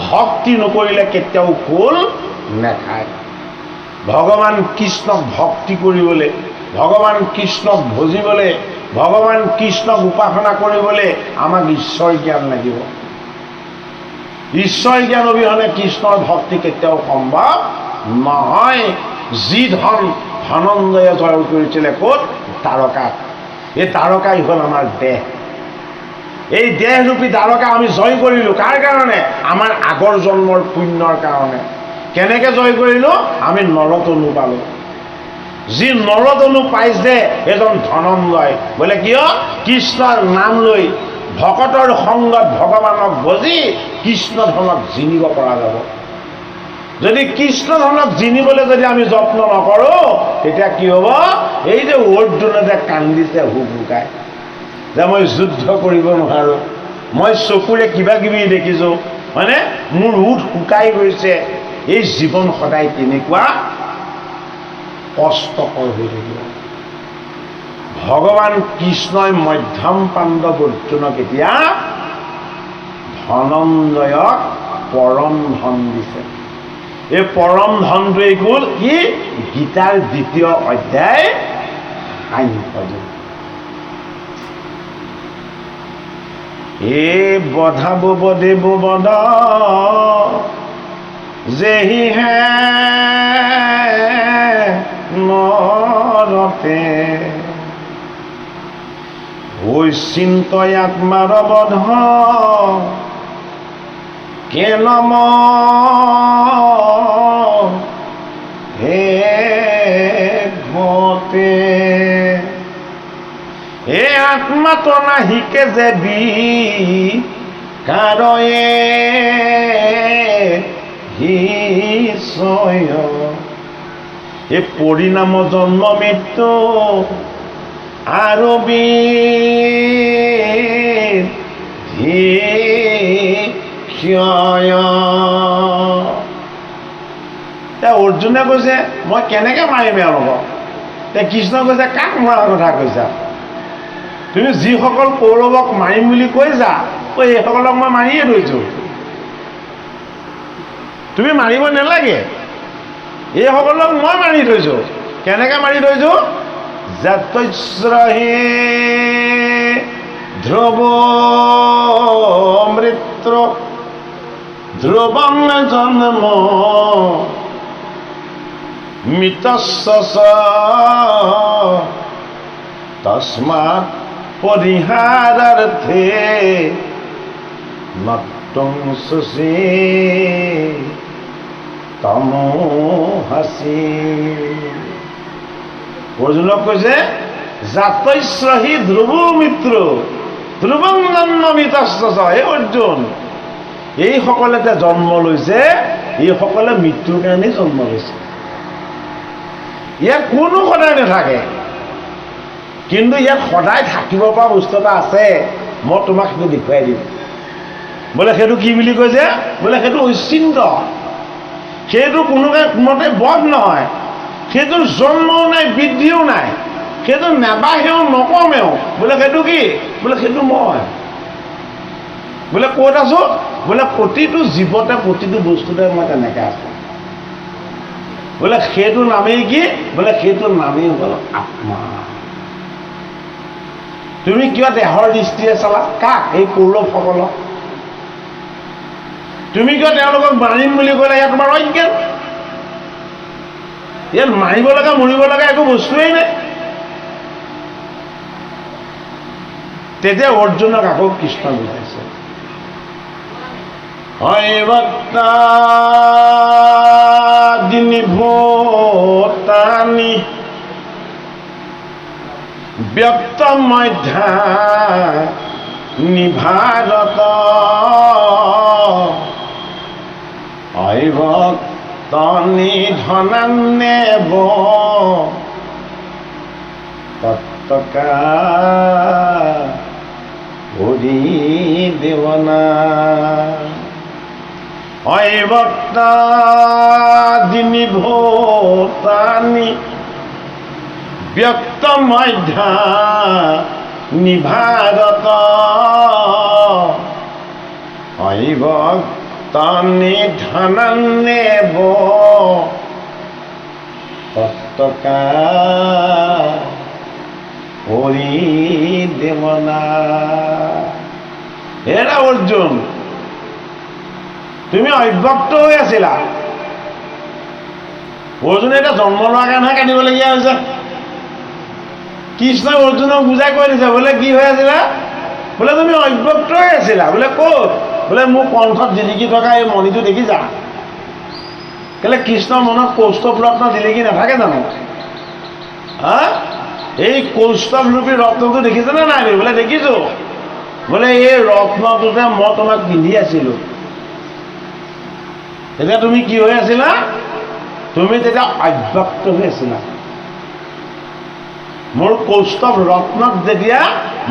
ভক্তি নকৰিলে কেতিয়াও ফুল নেখায়। ভগৱান কৃষ্ণক ভক্তি কৰিবলৈ, ভগৱান কৃষ্ণক ভজিবলৈ, ভগৱান কৃষ্ণক উপাসনা কৰিবলৈ আমাক ঈশ্বৰ জ্ঞান লাগিব। ঈশ্বৰ জ্ঞান অবিহনে কৃষ্ণৰ ভক্তি কেতিয়াও সম্ভৱ নহয়। যি ধনঞ্জয়ে জয় কৰিছিলে ক'ত? দ্বাৰকাত। এই দ্বাৰকাই হ'ল আমাৰ দেহ। এই দেহৰূপী দ্বাৰকা আমি জয় কৰিলোঁ কাৰ কাৰণে? আমাৰ আগৰ জন্মৰ পুণ্যৰ কাৰণে। কেনেকৈ জয় কৰিলোঁ? আমি নৰতনু পালোঁ। যি নৰতনু পাইছে এজন ধনঞ্জয়, বোলে কিয়? কৃষ্ণৰ নাম লৈ ভকতৰ সংগত ভগৱানক ভজি কৃষ্ণ ধনক জিনিব পৰা যাব। যদি কৃষ্ণ ধনক জিনিবলৈ যদি আমি যত্ন নকৰোঁ তেতিয়া কি হ'ব? এই যে অৰ্জুনে কান্দিছে হুকাই যে মই যুদ্ধ কৰিব নোৱাৰোঁ, মই চকুৰে কিবা কিবি দেখিছোঁ, মানে মোৰ ওঠ শুকাই গৈছে। এই জীৱন সদায় তেনেকুৱা কষ্টকৰ হৈ থাকিব। ভগৱান কৃষ্ণই মধ্যম পাণ্ডৱ অৰ্জুনক এতিয়া ধনঞ্জয়ক পৰম ধন দিছে। এই পৰম ধনটোৱেই হ'ল কি? গীতাৰ 2য় অধ্যায় 8 পদ। এ বধাব বদেব বদ যেহি হে নৰতে চিন্তয় আত্মার বধ কেন হে ঘতে এ আত্মা তো নাহিকে যে কারয়ে হিসয় এ পরিণাম জন্ম মৃত্যু আৰু অৰ্জুনে কৈছে মই কেনেকে মাৰিম এওঁলোকক? কৃষ্ণ কৈছে কাক মৰাৰ কথা কৈছা? তুমি যিসকল কৌৰৱক মাৰিম বুলি কৈছা এইসকলক মই মাৰিয়ে থৈছো, তুমি মাৰিব নালাগে। এইসকলক মই মাৰি থৈছো। কেনেকে মাৰি থৈছো? যতশ্ৰহে ধ্ৰুৱ মৃত্যু ধ্ৰুৱং জন্ম মৃতস্য তস্মাৎ পৰিহাৰাৰ্থে নক্তং সুষে তমোহাসি। অৰ্জুনক কৈছে জাতস্ৰহি ধ্ৰুৱ মিত্ৰ ধ্ৰুৱং জন্ম মৃতস্য। হে অৰ্জুন, এইসকলে যে জন্ম লৈছে এইসকলে মৃত্যুৰ কাৰণেই জন্ম লৈছে। ইয়াত কোনো সদায় নাথাকে, কিন্তু ইয়াত সদায় থাকিব পৰা বস্তু এটা আছে। মই তোমাক সেইটো দেখুৱাই দিম। বোলে সেইটো কি বুলি কৈছে? বোলে সেইটো অচিন্ত, সেইটো কোনো মতে বধ নহয়, সেইটো জন্মও নাই বৃদ্ধিও নাই, সেইটো নেবাঢ়েও নকমেও। বোলে সেইটো কি? বোলে সেইটো মই। বোলে ক'ত আছো? বোলে প্ৰতিটো জীৱতে প্ৰতিটো বস্তুতে মই তেনেকৈ আছো। বোলে সেইটো নামেই কি? বোলে সেইটো নামেই হ'ল আত্মা। তুমি কিয় দেহৰ দৃষ্টিৰে চালা? কাক? এই কৌৰৱসকলক। তুমি কিয় তেওঁলোকক মাৰিম বুলি ক'লে? ইয়াত তোমাৰ অজ্ঞান। ইয়াত মাৰিব লগা মৰিব লগা একো বস্তুৱেই নাই। তেতিয়া অৰ্জুনক আকৌ কৃষ্ণ বুজাইছে, ভূতানি ব্যক্ত মধ্যা নিভাৰত তনি ধনান্নেব তত্তকা ভৰি দেৱনা অভক্তাদিনী ভূতানি ব্যক্ত মধ্যা নিভাৰত অভক্তানি ধনান্নেব তত্তকা ভৰি দেৱনা। হেৰা অৰ্জুন, তুমি অভ্যক্ত হৈ আছিলা। অৰ্জুনে এতিয়া জন্ম লোৱাৰ কাৰণেহে কান্দিবলগীয়া হৈছে। কৃষ্ণই অৰ্জুনক বুজাই কৈ দিছে, বোলে কি হৈ আছিলা? বোলে তুমি অভ্যক্ত হৈ আছিলা। বোলে ক'ত? বোলে মোৰ কণ্ঠত জিলিকি থকা এই মণিটো দেখিছা? কেলে কৃষ্ণৰ মনত কৌস্তভ ৰত্ন জিলিকি নাথাকে জানো? এই কৌস্তভ ৰূপী ৰত্নটো দেখিছেনে নাই? বোলে দেখিছো। বোলে এই ৰত্নটোতে মই তোমাক পিন্ধি আছিলো। তেতিয়া তুমি কি হৈ আছিলা? তুমি তেতিয়া অভ্যক্ত হৈ আছিলা। মোৰ কৌস্তভ ৰত্নক যেতিয়া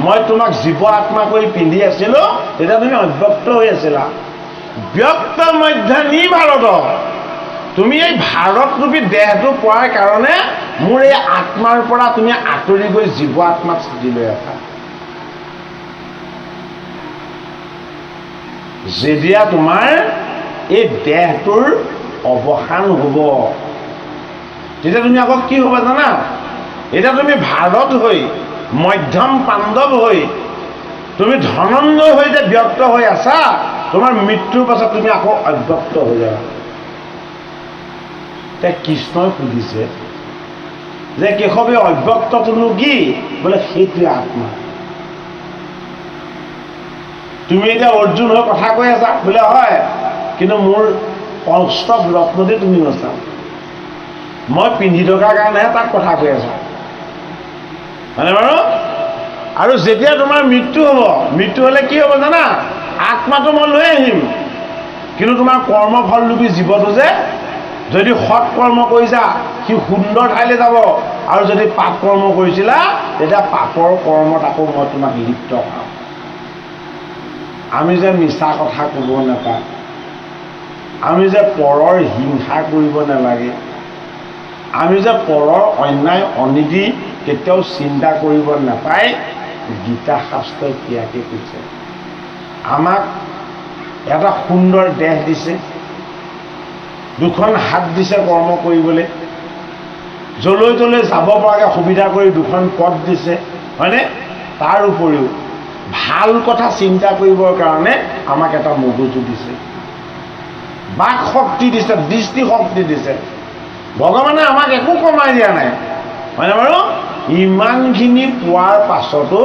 মই তোমাক জীৱ আত্মা কৰি পিন্ধি আছিলো তেতিয়া তুমি অভ্যক্ত হৈ আছিলা। ব্যক্ত মধ্যা নিভাৰত, তুমি এই ভাৰতৰূপী দেহটো পোৱাৰ কাৰণে মোৰ এই আত্মাৰ পৰা তুমি আঁতৰি গৈ জীৱ আত্মাক চাটি লৈ আছা। যেতিয়া তোমাৰ এই দেহটোৰ অৱসান হ'ব, তেতিয়া তুমি আকৌ কি হ'বা জানা? এতিয়া তুমি ভাৰত হৈ, মধ্যম পাণ্ডৱ হৈ, তুমি ধনঞ্জয় হৈ যে ব্যক্ত হৈ আছা, তোমাৰ মৃত্যুৰ পাছত তুমি আকৌ অব্যক্ত হৈ যাবা। এতিয়া কৃষ্ণই সুধিছে যে কেশৱে অব্যক্তটোনো কি? বোলে সেইটোৱে আত্মা। তুমি এতিয়া অৰ্জুন হৈ কথা কৈ আছা, বোলে হয়, কিন্তু মোৰ কৌস্তভ ৰত্নতে তুমি আছা, মই পিন্ধি থকাৰ কাৰণেহে তাক কথা কৈ আছা, হয়নে বাৰু? আৰু যেতিয়া তোমাৰ মৃত্যু হ'ব, মৃত্যু হ'লে কি হ'ব জানা? আত্মাটো মই লৈ আহিম, কিন্তু তোমাৰ কৰ্মফলৰূপী জীৱটো যে, যদি সৎ কৰ্ম কৰিছা সি সুন্দৰ ঠাইলৈ যাব, আৰু যদি পাপ কৰ্ম কৰিছিলা তেতিয়া পাপৰ কৰ্মত আকৌ মই তোমাক লিপ্ত কৰাম। আমি যে মিছা কথা ক'ব নাপাওঁ, আমি যে পৰৰ হিংসা কৰিব নালাগে, আমি যে পৰৰ অন্যায় অনীতি কেতিয়াও চিন্তা কৰিব নাপায়, গীতা শাস্ত্ৰই ক্ৰিয়াকে কৈছে। আমাক এটা সুন্দৰ দেহ দিছে, দুখন হাত দিছে কৰ্ম কৰিবলৈ, যলৈ তলৈ যাব পৰাকৈ সুবিধা কৰি দুখন পথ দিছে, হয়নে? তাৰ উপৰিও ভাল কথা চিন্তা কৰিবৰ কাৰণে আমাক এটা মগজু দিছে, বাক শক্তি দিছে, দৃষ্টি শক্তি দিছে। ভগৱানে আমাক একো কমাই দিয়া নাই, হয়নে বাৰু? ইমানখিনি পোৱাৰ পাছতো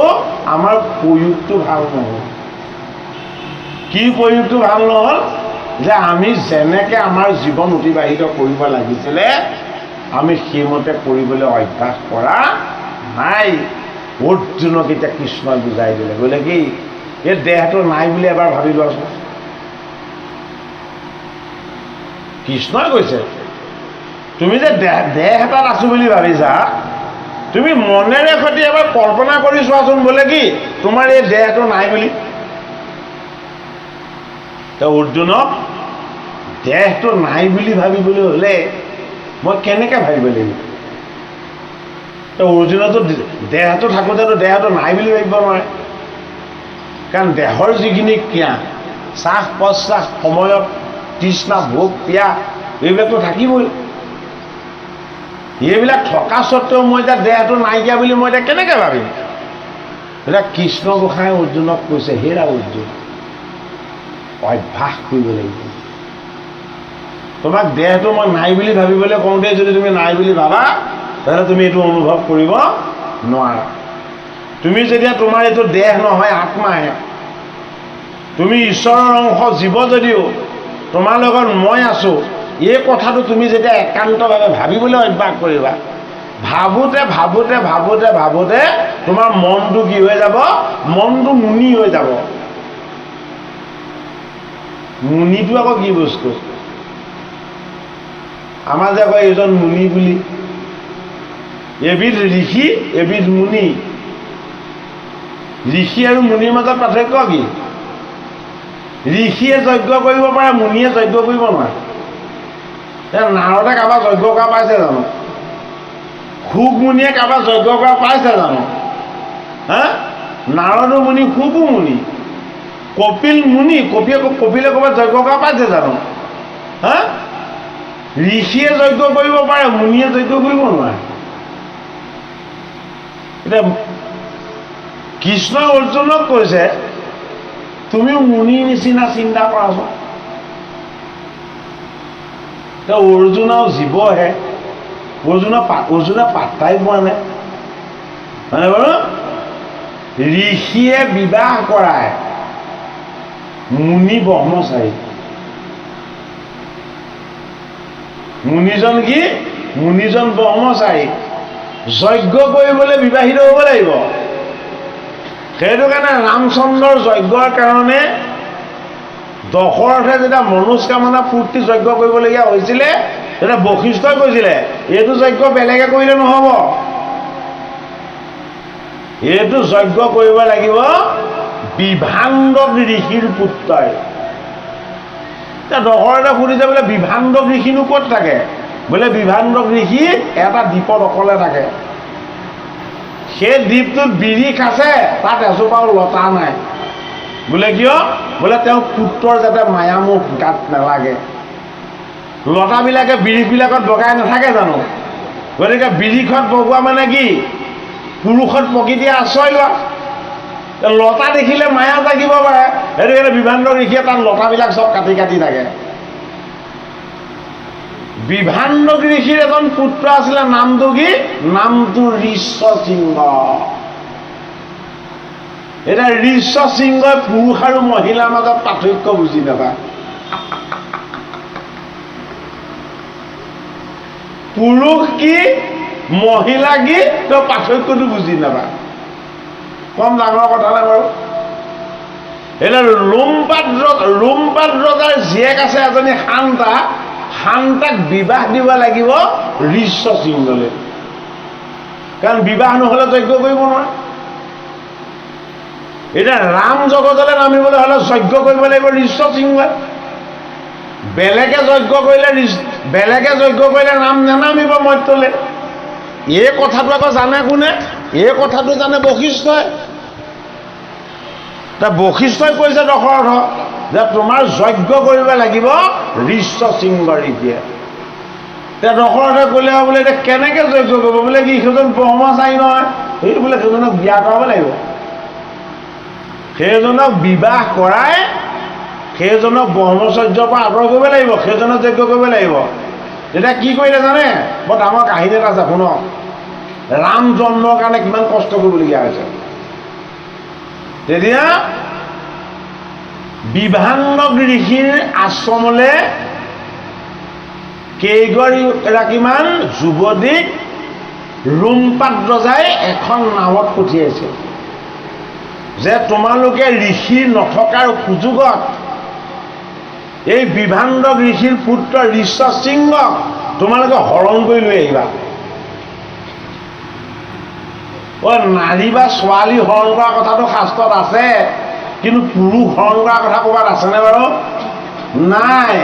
আমাৰ প্ৰয়োগটো ভাল নহ'ল। কি প্ৰয়োগটো ভাল নহ'ল? যে আমি যেনেকৈ আমাৰ জীৱন অতিবাহিত কৰিব লাগিছিলে আমি সেইমতে কৰিবলৈ অভ্যাস কৰা নাই। অৰ্জুনক এতিয়া কৃষ্ণই বুজাই দিলে, বোলে কি এই দেহটো নাই বুলি এবাৰ ভাবি লোৱাচোন। কৃষ্ণই কৈছে তুমি যে দেহ এটাত আছো বুলি ভাবিছা, তুমি মনেৰে সৈতে এবাৰ কল্পনা কৰি চোৱাচোন, বোলে কি তোমাৰ এই দেহটো নাই বুলি। অৰ্জুনক দেহটো নাই বুলি ভাবিবলৈ হ'লে মই কেনেকৈ ভাবিব লাগিব? অৰ্জুনতো দেহটো থাকোঁতেতো দেহটো নাই বুলি ভাবিব নোৱাৰে, কাৰণ দেহৰ যিখিনি ক্ৰিয়া, শ্বাস প্ৰশ্বাস, সময়ত তৃষ্ণা ভোগ পিয়াহ এইবিলাকতো থাকিবই। এইবিলাক থকা স্বত্বেও মই এতিয়া দেহটো নাইকিয়া বুলি মই এতিয়া কেনেকৈ ভাবিম? এতিয়া কৃষ্ণ গোসাঁই অৰ্জুনক কৈছে, হেৰা অৰ্জুন, অভ্যাস কৰিব লাগিব। তোমাক দেহটো মই নাই বুলি ভাবিবলৈ কওঁতে যদি তুমি নাই বুলি ভাবা, তেতিয়াহ'লে তুমি এইটো অনুভৱ কৰিব নোৱাৰা। তুমি যেতিয়া তোমাৰ এইটো দেহ নহয় আত্মাহে, তুমি ঈশ্বৰৰ অংশ জীৱ যদিও তোমাৰ লগত মই আছোঁ, এই কথাটো তুমি যেতিয়া একান্তভাৱে ভাবিবলৈ অভ্যাস কৰিবা, ভাবোঁতে ভাবোঁতে ভাবোঁতে ভাবোঁতে তোমাৰ মনটো কি হৈ যাব? মনটো মুনি হৈ যাব। মুনিটো আকৌ কি বস্তু? আমাৰ যে কয় এইজন মুনি বুলি, এবিধ ঋষি এবিধ মুনি। ঋষি আৰু মুনিৰ মাজত পাৰ্থক্য কি? ঋষিয়ে যজ্ঞ কৰিব পাৰে, মুনিয়ে যজ্ঞ কৰিব নোৱাৰে। নাৰদে কাৰোবাৰ যজ্ঞ কৰা পাইছে জানো? সুক মুনিয়ে কাৰোবাৰ যজ্ঞ কৰা পাইছে জানো? হা? নাৰদো মুনি, সুকো মুনি, কপিল মুনি, কপিলে ক'ৰবাত যজ্ঞ কৰা পাইছে জানো? হা? ঋষিয়ে যজ্ঞ কৰিব পাৰে, মুনিয়ে যজ্ঞ কৰিব নোৱাৰে। এতিয়া কৃষ্ণই অৰ্জুনক কৈছে তুমিও মুনিৰ নিচিনা চিন্তা কৰাচোন। অৰ্জুনৰ জীৱহে, অৰ্জুনে পাত্তাই পোৱা নাই, হয়নে বাৰু? ঋষিয়ে বিবাহ কৰায় মুনি ব্ৰহ্মচাৰী। মুনিজন কি? মুনিজন ব্ৰহ্মচাৰী। যজ্ঞ কৰিবলৈ বিবাহিত হ'ব লাগিব। সেইটো কাৰণে ৰামচন্দ্ৰৰ যজ্ঞৰ কাৰণে দশৰথে যেতিয়া মনোস্কামনা পূৰ্তি যজ্ঞ কৰিবলগীয়া হৈছিলে, তেতিয়া বশিষ্ঠই কৈছিলে এইটো যজ্ঞ বেলেগে কৰিলে নহ'ব, এইটো যজ্ঞ কৰিব লাগিব বিভাণ্ডক ঋষিৰ পুত্ৰই। এতিয়া দশৰথে সুধিছে বোলে বিভাণ্ডক ঋষিনো ক'ত থাকে? বোলে বিভাণ্ডক ঋষি এটা দ্বীপত অকলে থাকে, সেই দ্বীপটোত বিৰিখ আছে, তাত এজোপাও লতা নাই। বোলে কিয়? বোলে তেওঁ পুত্ৰৰ যাতে মায়ামোহ গাত নালাগে। লতাবিলাকে বিৰিখবিলাকত বগাই নাথাকে জানো? গতিকে বিৰিখত বগোৱা মানে কি? পুৰুষত প্ৰকৃতিয়ে আশ্ৰয় লোৱা। লতা দেখিলে মায়া জাগিব পাৰে, সেইটো কাৰণে বিভাণ্ড ঋষিয়ে তাত লতাবিলাক চব কাটি কাটি থাকে। বিভাণ্ড ঋষিৰ এজন পুত্ৰ আছিলে, নামটো কি? নামটো ঋষ্যশৃংগ। এতিয়া ঋষ্যশৃংগই পুৰুষ আৰু মহিলাৰ মাজত পাৰ্থক্য বুজি নাপায়। পুৰুষ কি মহিলা কি তেওঁ পাৰ্থক্যটো বুজি নাপায়। কম ডাঙৰ কথা নাই বাৰু। এতিয়া লোমপাট ৰজাৰ জীয়েক আছে এজনী শান্তা। শান্তাক বিবাহ দিব লাগিব ঋষ্যশৃংগলৈ, কাৰণ বিবাহ নহ'লে যজ্ঞ কৰিব নোৱাৰে। এতিয়া ৰাম জগতলৈ নামিবলৈ হ'লে যজ্ঞ কৰিব লাগিব ঋষ্যশৃংগই। বেলেগে যজ্ঞ কৰিলে ৰাম নেনামিব মৰ্ত্যলৈ। এই কথাটো আকৌ জানে কোনে? এই কথাটো জানে বশিষ্ঠই। বশিষ্ঠই কৈছে দশৰথক যে তোমাৰ যজ্ঞ কৰিব লাগিব ঋষ্যশৃংগ ঋষিয়ে। এতিয়া দশৰথে ক'লে বোলে এতিয়া কেনেকৈ যজ্ঞ কৰিব? বোলে কি সেইজন ব্ৰহ্মচাৰী নহয়, এই বোলে সেইজনক বিয়া কৰাব লাগিব। সেইজনক বিবাহ কৰাই সেইজনক ব্ৰহ্মচৰ্যৰ পৰা আঁতৰ কৰিব লাগিব, সেইজনক যজ্ঞ কৰিব লাগিব। তেতিয়া কি কৰিলে জানে? বৰ ডাঙৰ কাহিনী এটা আছে, শুনক। ৰাম জন্মৰ কাৰণে কিমান কষ্ট কৰিবলগীয়া হৈছে। তেতিয়া বিভাণ্ড ঋষিৰ আশ্ৰমলৈ কেইগৰাকীমান যুৱতীক লোমপাট ৰজাই এখন নাৱত পঠিয়াইছে যে তোমালোকে ঋষি নথকাৰ সুযোগত এই বিভাণ্ড ঋষিৰ পুত্ৰ ঋষ্যশৃংগক তোমালোকে হৰণ কৰি লৈ আহিবা। নাৰী বা ছোৱালী হৰণ কৰা কথাটো শাস্ত্ৰত আছে, কিন্তু পুৰুষ হৰণ কৰা কথা ক'ৰবাত আছেনে বাৰু? নাই।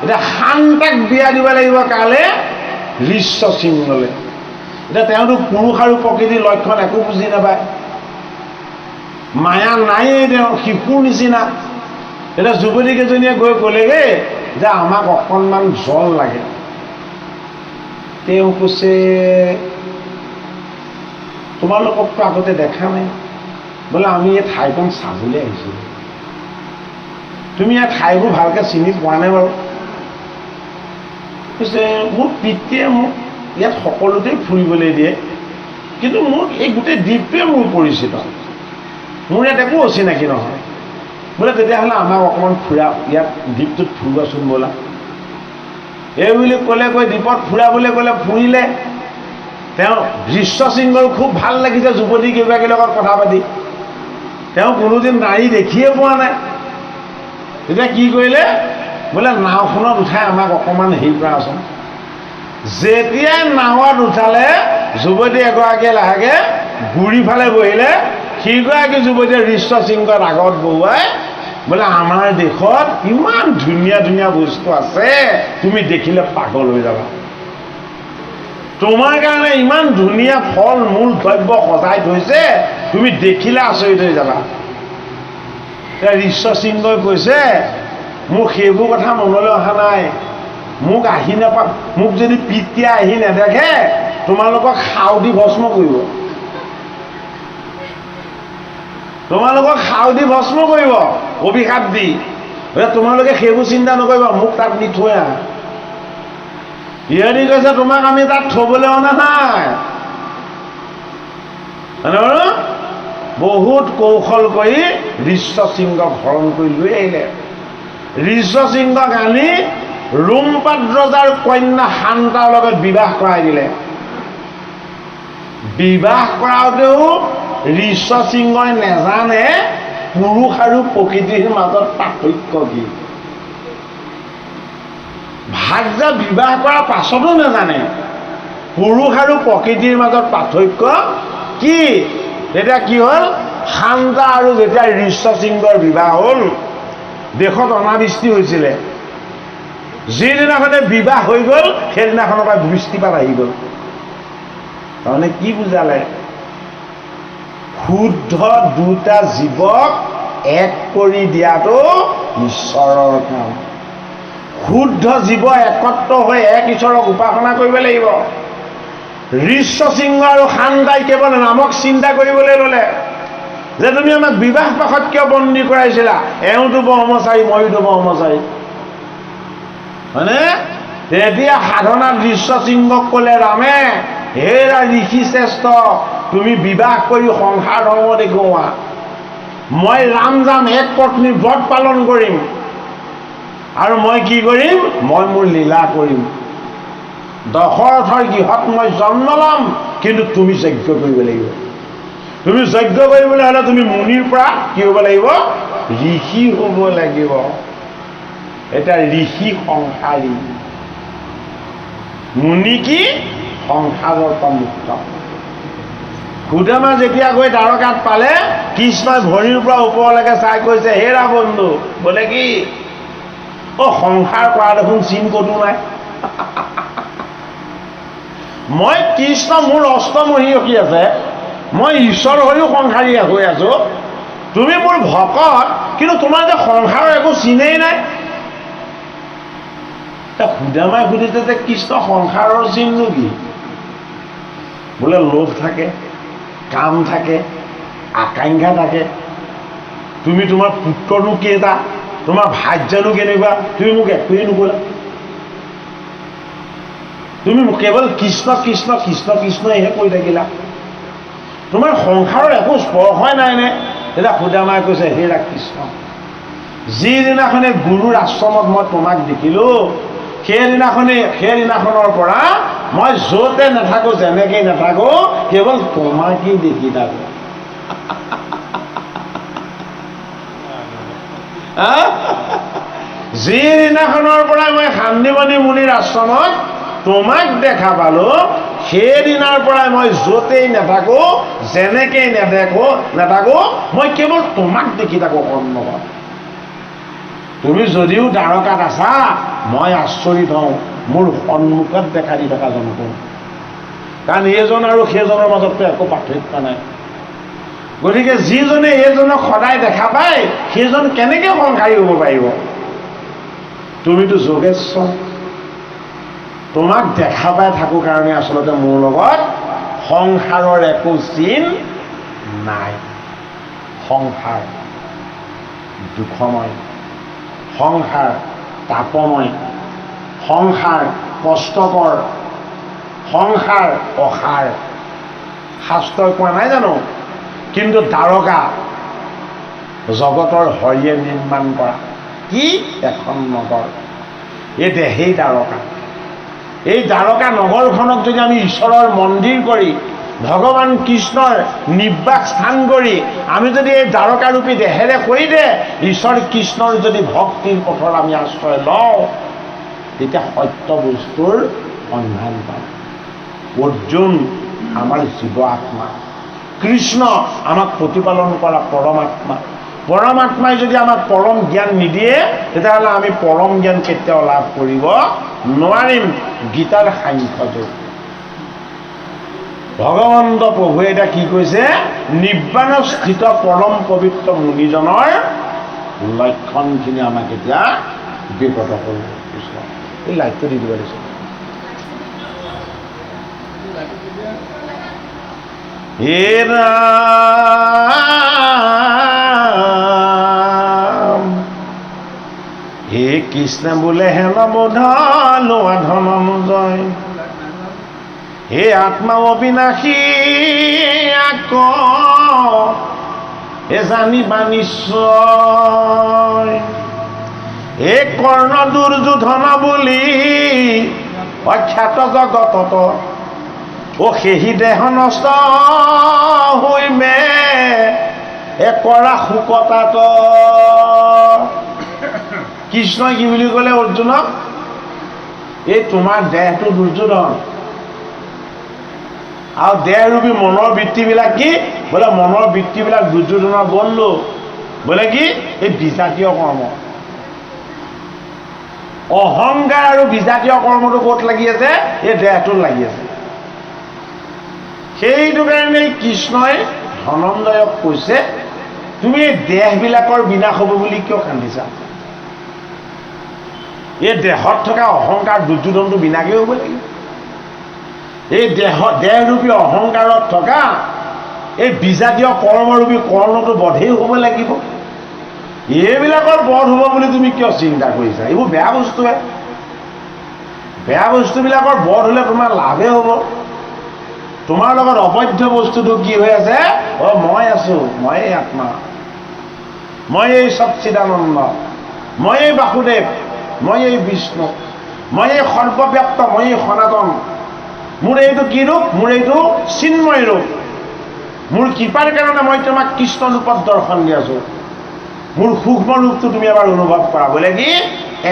এতিয়া শান্তাক বিয়া দিব লাগিব কালে? ঋষ্যশৃংগলৈ। এতিয়া তেওঁতো পুৰুষ আৰু প্ৰকৃতিৰ লক্ষণ একো বুজি নাপায়, মায়া নায়েই, তেওঁ শিশুৰ নিচিনা। এতিয়া যুৱতীকেইজনীয়ে গৈ ক'লেগৈ যে আমাক অকণমান জল লাগে। তেওঁ কৈছে তোমালোককতো আগতে দেখা নাই। বোলে আমি এই ঠাইখন চাবলৈ আহিছিলোঁ। তুমি এই ঠাইবোৰ ভালকৈ চিনি পোৱা নাই বাৰু? কৈছে মোৰ পিতৃয়ে মোক ইয়াত সকলোতেই ফুৰিবলৈ দিয়ে, কিন্তু মোৰ এই গোটেই দ্বীপটোৱে মোৰ পৰিচিত, মোৰ ইয়াত একো অচিনাকি নহয়। বোলে তেতিয়াহ'লে আমাক অকণমান ফুৰা, ইয়াত দ্বীপটোত ফুৰোৱাচোন ব'লা। এই বুলি ক'লে কৈ দ্বীপত ফুৰাবলৈ গ'লে, ফুৰিলে। তেওঁ ঋষ্যশৃংগৰ খুব ভাল লাগিছে যুৱতী কেইগৰাকীৰ লগত কথা পাতি। তেওঁ কোনোদিন নাৰী দেখিয়ে পোৱা নাই। তেতিয়া কি কৰিলে? বোলে নাওখনত উঠাই আমাক অকণমান হেৰি কৰাচোন। যেতিয়াই নাৱত উঠালে, যুৱতী এগৰাকীয়ে লাহেকৈ গুৰি ফালে বহিলে। সিগৰাকী যুৱতীয়ে ঋষ্যশৃংগৰ আগত বহুৱাই বোলে আমাৰ দেশত ইমান ধুনীয়া ধুনীয়া বস্তু আছে, তুমি দেখিলে পাগল হৈ যাবা। তোমাৰ কাৰণে ইমান ধুনীয়া ফল মূল দ্ৰব্য সজাই থৈছে, তুমি দেখিলে আচৰিত হৈ যাবা। ঋষ্যশৃংগই কৈছে মোক সেইবোৰ কথা মনলৈ অহা নাই। মোক আহি নাপা, মোক যদি পিতৃয়ে আহি নেদেখে তোমালোকক সাউদি ভস্ম কৰিব, তোমালোকক সাউদি ভস্ম কৰিব অভিশাপ দি। তোমালোকে সেইবোৰ চিন্তা নকৰিবা, মোক তাত নি থৈ আহা। ইহঁতি কৈছে তোমাক আমি তাত থবলৈ অনা নাই। বহুত কৌশল কৰি ঋষ্যশৃংগক হৰণ কৰি লৈ আহিলে। ঋষ্যশৃংগক আনি লোমপাট ৰজাৰ কন্যা শান্তাৰ লগত বিবাহ কৰাই দিলে। বিবাহ কৰাওঁতেও ঋষ্যশৃংগই নেজানে পুৰুষ আৰু প্ৰকৃতিৰ মাজত পাৰ্থক্য কি। ভাৰ্যা বিবাহ কৰাৰ পাছতো নেজানে পুৰুষ আৰু প্ৰকৃতিৰ মাজত পাৰ্থক্য কি। তেতিয়া কি হ'ল? শান্তা আৰু যেতিয়া ঋষ্যশৃংগৰ বিবাহ হ'ল, দেশত অনাবৃষ্টি হৈছিলে। যিদিনাখনে বিবাহ হৈ গ'ল, সেইদিনাখনৰ পৰা বৃষ্টিপাত আহি গ'ল। তাৰমানে কি বুজালে? শুদ্ধ দুটা জীৱক এক কৰি দিয়াটো ঈশ্বৰৰ কাম। শুদ্ধ জীৱ একত্ৰ হৈ এক ঈশ্বৰক উপাসনা কৰিব লাগিব। ঋষ্যশৃংগ আৰু শান্তাই কেৱল নামক চিন্তা কৰিবলৈ ল'লে যে তুমি আমাক বিবাহ পাশত কিয় বন্দী কৰাইছিলা, এওঁতো ব্ৰহ্মচাৰী ময়োতো ব্ৰহ্মচাৰী, হয়নে? তেতিয়া সাধনাত ঋষ্যশৃংগক ক'লে ৰামে, হেৰা ঋষি শ্ৰেষ্ঠ, তুমি বিবাহ কৰি সংসাৰ ধৰ্ম দেখুওৱা, মই ৰাম যাম এক পত্নী ব্ৰত পালন কৰিম, আৰু মই কি কৰিম, মই মোৰ লীলা কৰিম, দশৰথৰ গৃহত মই জন্ম ল'ম, কিন্তু তুমি যজ্ঞ কৰিব লাগিব। তুমি যজ্ঞ কৰিবলৈ হ'লে তুমি মুনিৰ পৰা কি হ'ব লাগিব, ঋষি হ'ব লাগিব। এতিয়া ঋষি সংসাৰী, মুনি কি সংসাৰৰ পৰা মুক্ত। সুদামা যেতিয়া গৈ দ্বাৰকাত পালে, কৃষ্ণই ভৰিৰ পৰা ওপৰলৈকে চাই কৈছে, হেৰা বন্ধু, বোলে কি সংসাৰ কৰা দেখোন চিন ক'তো নাই। মই কৃষ্ণ, মোৰ অষ্টমহী ৰখি আছে, মই ঈশ্বৰ হৈও সংসাৰী হৈ আছো, তুমি মোৰ ভকত, কিন্তু তোমাৰ যে সংসাৰৰ একো চিনেই নাই। সুদামাই সুধিছে যে কৃষ্ণ সংসাৰৰ চিননো কি? বোলে লোভ থাকে, কাম থাকে, আকাংক্ষা থাকে। তুমি তোমাৰ পুত্ৰনো কেইটা, তোমাৰ ভাৰ্যানো কেনেকুৱা, তুমি মোক একোৱেই নকলা। তুমি কেৱল কৃষ্ণ কৃষ্ণ কৃষ্ণ কৃষ্ণহে কৈ থাকিলা, তোমাৰ সংসাৰৰ একো স্পৰ্শই নাই নে? তেতিয়া সুদামাই কৈছে, হেৰা কৃষ্ণ, যিদিনাখনে গুৰুৰ আশ্ৰমত মই তোমাক দেখিলো, সেইদিনাখনৰ পৰা মই য'তে নাথাকো, যেনেকেই নাথাকো, কেৱল তোমাকেই দেখি থাকো। যিদিনাখনৰ পৰা মই শান্তিমণি মুনিৰ আশ্ৰমত তোমাক দেখা পালো, সেইদিনাৰ পৰাই মই য'তেই নাথাকো, যেনেকেই নাথাকো, মই কেৱল তোমাক দেখি থাকো সন্মুখত। তুমি যদিও দ্বাৰকাত আছা, মই আচৰিত হওঁ মোৰ সন্মুখত দেখা দি থকা জনটো, কাৰণ এইজন আৰু সেইজনৰ মাজততো একো পাৰ্থক্য নাই। গতিকে যিজনে এইজনক সদায় দেখা পায়, সেইজন কেনেকৈ সংসাৰী হ'ব পাৰিব? তুমিতো যোগেশ্বৰ, তোমাক দেখা পাই থাকো কাৰণে আচলতে মোৰ লগত সংসাৰৰ একো চিন নাই। সংসাৰ দুখময়, সংসাৰ তাপময়, সংসাৰ কষ্টকৰ, সংসাৰ অসাৰ। শাস্ত্ৰই কোৱা নাই জানো? কিন্তু দ্বাৰকা জগতৰ হৰিয়ে নিৰ্মাণ কৰা কি এখন নগৰ, এই দেহেই দ্বাৰকা। এই দ্বাৰকা নগৰখনক যদি আমি ঈশ্বৰৰ মন্দিৰ কৰি, ভগৱান কৃষ্ণৰ নিবাস স্থান কৰি, আমি যদি এই দ্বাৰকাৰূপী দেহেৰে কৰি দে ঈশ্বৰ কৃষ্ণৰ যদি ভক্তিৰ পথৰ আমি আশ্ৰয় লওঁ, তেতিয়া সত্য বস্তুৰ সন্ধান পাম। অৰ্জুন আমাৰ জীৱ আত্মা, কৃষ্ণ আমাক প্ৰতিপালন কৰা পৰমাত্মা। পৰমাত্মাই যদি আমাক পৰম জ্ঞান নিদিয়ে, তেতিয়াহ'লে আমি পৰম জ্ঞান কেতিয়াও লাভ কৰিব নোৱাৰিম। গীতাৰ সাংখ্যযোগ ভগৱন্ত প্ৰভুৱে এতিয়া কি কৈছে, নিৰ্বাণত স্থিত পৰম পবিত্ৰ মুনিজনৰ লক্ষণখিনি আমাক এতিয়া বিগত কৰিব। এই লাইটটো দি দিব দিছে। হে ৰাম, হে কৃষ্ণ বোলে হেন বোধ লোৱা ধনঞ্জয়, হে আত্মা অবিনাশী আক হে জানিবা নিশ্চয়, হে কৰ্ণ দুৰ্যোধন বুলি অখ্যাত জগতত, ও সেহি দেহ নষ্ট হৈমে এ কৰা শোকতাত। কৃষ্ণই কি বুলি ক'লে অৰ্জুনক, এই তোমাৰ দেহটো দুৰ্যোধন, আৰু দেহৰূপী মনৰ বৃত্তিবিলাক কি বোলে, মনৰ বৃত্তিবিলাক দুৰ্যোধনৰ বন্ধু। বোলে কি, এই বিজাতীয় কৰ্ম, অহংকাৰ আৰু বিজাতীয় কৰ্মটো ক'ত লাগি আছে, এই দেহটোত লাগি আছে। সেইটো কাৰণে কৃষ্ণই ধনঞ্জয়ক কৈছে তুমি এই দেহবিলাকৰ বিনাশ হ'ব বুলি কিয় কান্দিছা? এই দেহত থকা অহংকাৰ দুৰ্যোধনটো বিনাশেই হ'ব লাগিব। এই দেহৰূপী অহংকাৰত থকা এই বিজাতীয় কৰ্মৰূপী কৰ্ণটো বধেই হ'ব লাগিব। এইবিলাকৰ বধ হ'ব বুলি তুমি কিয় চিন্তা কৰিছা? এইবোৰ বেয়া বস্তুহে। বেয়া বস্তুবিলাকৰ বধ হ'লে তোমাৰ লাভে হ'ব। তোমাৰ লগত অবৈধ বস্তুটো কি হৈ আছে? মই আছোঁ, মই এই আত্মা, মই এই সচ্চিদানন্দ, মই এই বাসুদেৱ, মই এই বিষ্ণু, মই এই সৰ্বব্যাপ্ত, মই এই সনাতন। মোৰ এইটো কি ৰূপ? মোৰ এইটো চিন্ময় ৰূপ। মোৰ কৃপাৰ কাৰণে মই তোমাক কৃষ্ণ ৰূপত দৰ্শন দি আছোঁ। মোৰ সূক্ষ্ম ৰূপটো তুমি এবাৰ অনুভৱ কৰা। বোলে কি?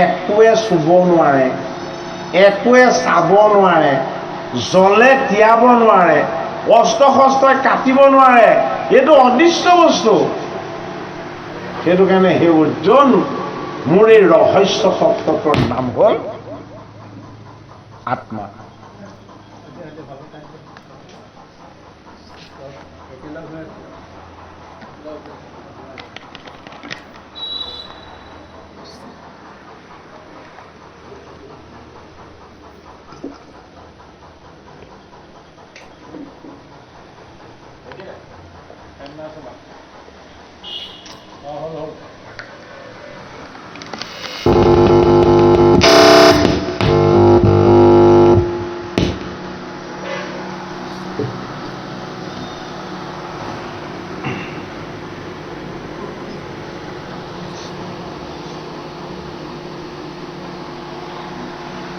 একোৱে চুব নোৱাৰে, একোৱে চাব নোৱাৰে, জলে তিয়াব নোৱাৰে, অস্ত্ৰ শস্ত্ৰই কাটিব নোৱাৰে। এইটো অদৃশ্য বস্তু। সেইটো কাৰণে সেই অৰ্জুন, মোৰ এই ৰহস্য তত্ত্বটোৰ নাম হ'ল আত্মা।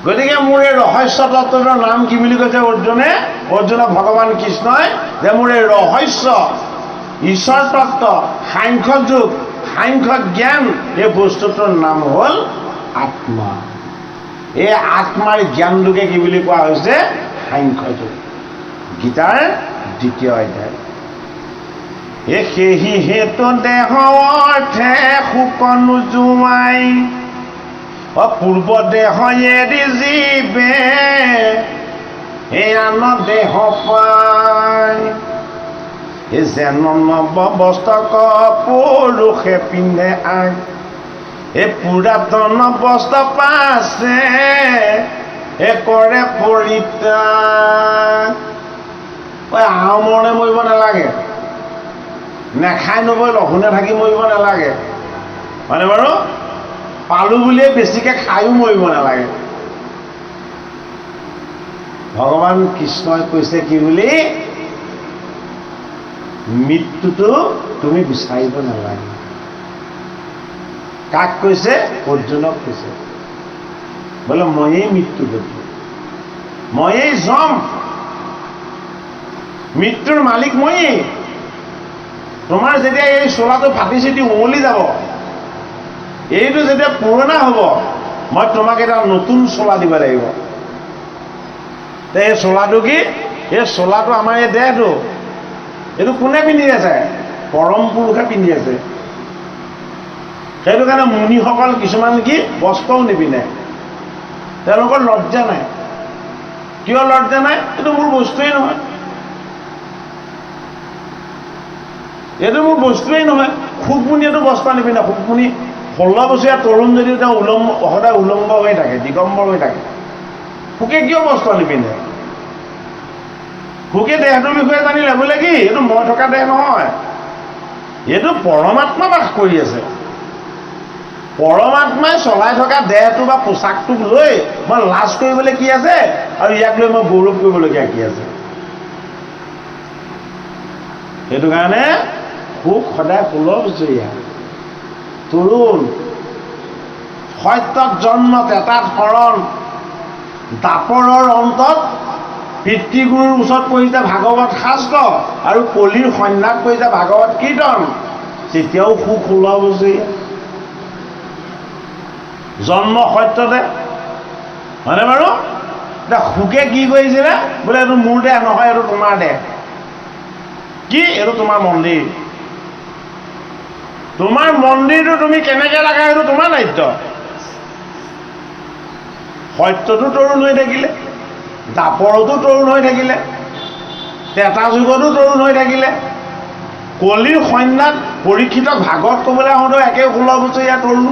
গতিকে মোৰ এই ৰহস্য তত্ত্বটোৰ নাম কি বুলি কৈছে অৰ্জুনে? অৰ্জুনক ভগৱান কৃষ্ণই যে মোৰ এই ৰহস্য ঈশ্বৰ তত্ত্ব, সাংখ্য যোগ, সাংখ্য জ্ঞান, এই বস্তুটোৰ নাম হ'ল আত্মা। এই আত্মাৰ জ্ঞানটোকে কি বুলি কোৱা হৈছে? সাংখ্য যোগ। গীতাৰ 2য় অধ্যায়। সেহি হেতু দেহ অৰ্থে সুখ নোজোৱাই, পূৰ্ব দেহ এৰি জীৱে আন দেহ পায়। যেন নৱবস্ত্ৰক পুৰুষে পিন্ধে আগ, পুৰাতন বস্ত্ৰ পাছে কৰে পৰিত্যাগ। আহমৰণে মৰিব নালাগে, নেখাই নবৈ লঘোণে থাকি মৰিব নালাগে, হয়নে বাৰু? পালোঁ বুলিয়ে বেছিকৈ খায়ো মৰিব নালাগে। ভগৱান কৃষ্ণই কৈছে কি বুলি? মৃত্যুটো তুমি বিচাৰিব নালাগে। কাক কৈছে? অৰ্জুনক কৈছে। বোলে ময়েই মৃত্যু গতি, ময়েই যম, মৃত্যুৰ মালিক ময়েই। তোমাৰ যেতিয়া এই চোলাটো ফাটি চিটি উমলি যাব, এইটো যেতিয়া পুৰণা হ'ব, মই তোমাক এটা নতুন চোলা দিব লাগিব। এই চোলাটো কি? এই চোলাটো আমাৰ এই দেহটো। এইটো কোনে পিন্ধি আছে? পৰম পুৰুষে পিন্ধি আছে। সেইটো কাৰণে মুনিসকল কিছুমান কি বস্ত্ৰও নিপিন্ধে, তেওঁলোকৰ লজ্জা নাই। কিয় লজ্জা নাই? এইটো মোৰ বস্তুৱেই নহয়, এইটো মোৰ বস্তুৱেই নহয়। শুকমুনিয়েতো বস্ত্ৰ নিপিন্ধে। শুকমুনি 16 বছৰীয়া তৰুণ যদিও তেওঁ সদায় উলংগ হৈ থাকে, দিগম্বৰ হৈ থাকে। শুকে কিয় বস্ত্ৰ নিপিন্ধে? শুকে দেহটোৰ বিষয়ে জানিলে বোলে কি? এইটো মই থকা দেহ নহয়, এইটো পৰমাত্মা বাস কৰি আছে। পৰমাত্মাই চলাই থকা দেহটো বা পোচাকটোক লৈ মই লাজ কৰিবলৈ কি আছে, আৰু ইয়াক লৈ মই গৌৰৱ কৰিবলগীয়া কি আছে? সেইটো কাৰণে সুখ সদায় 16 বছৰীয়া তৰুণ, সত্যত জন্ম তেতাত শৰণ, দাপৰৰ অন্তত পিতৃগুৰুৰ ওচৰত পঢ়িছে ভাগৱত শাস্ত্ৰ, আৰু কলিৰ সন্ন্যাস কৰিছে ভাগৱত কীৰ্তন, তেতিয়াও সুখ 16 বছৰীয়া। জন্ম সত্যতে, হয়নে বাৰু? এতিয়া সুখে কি কৰিছিলে? বোলে এইটো মোৰ দেহ নহয়, এইটো তোমাৰ দেহ। কি? এইটো তোমাৰ মন্দিৰ। তোমাৰ মন্দিৰটো তুমি কেনেকৈ ৰাখা সেইটো তোমাৰ দায়িত্ব। সত্যটো তৰুণ হৈ থাকিলে, দাপৰতো তৰুণ হৈ থাকিলে, তেতা যুগতো তৰুণ হৈ থাকিলে, কলিৰ সন্ন্যাত পৰীক্ষিতক ভাগত ক'বলৈ আহোঁতে একে 16 বছৰ ইয়াত তৰুণ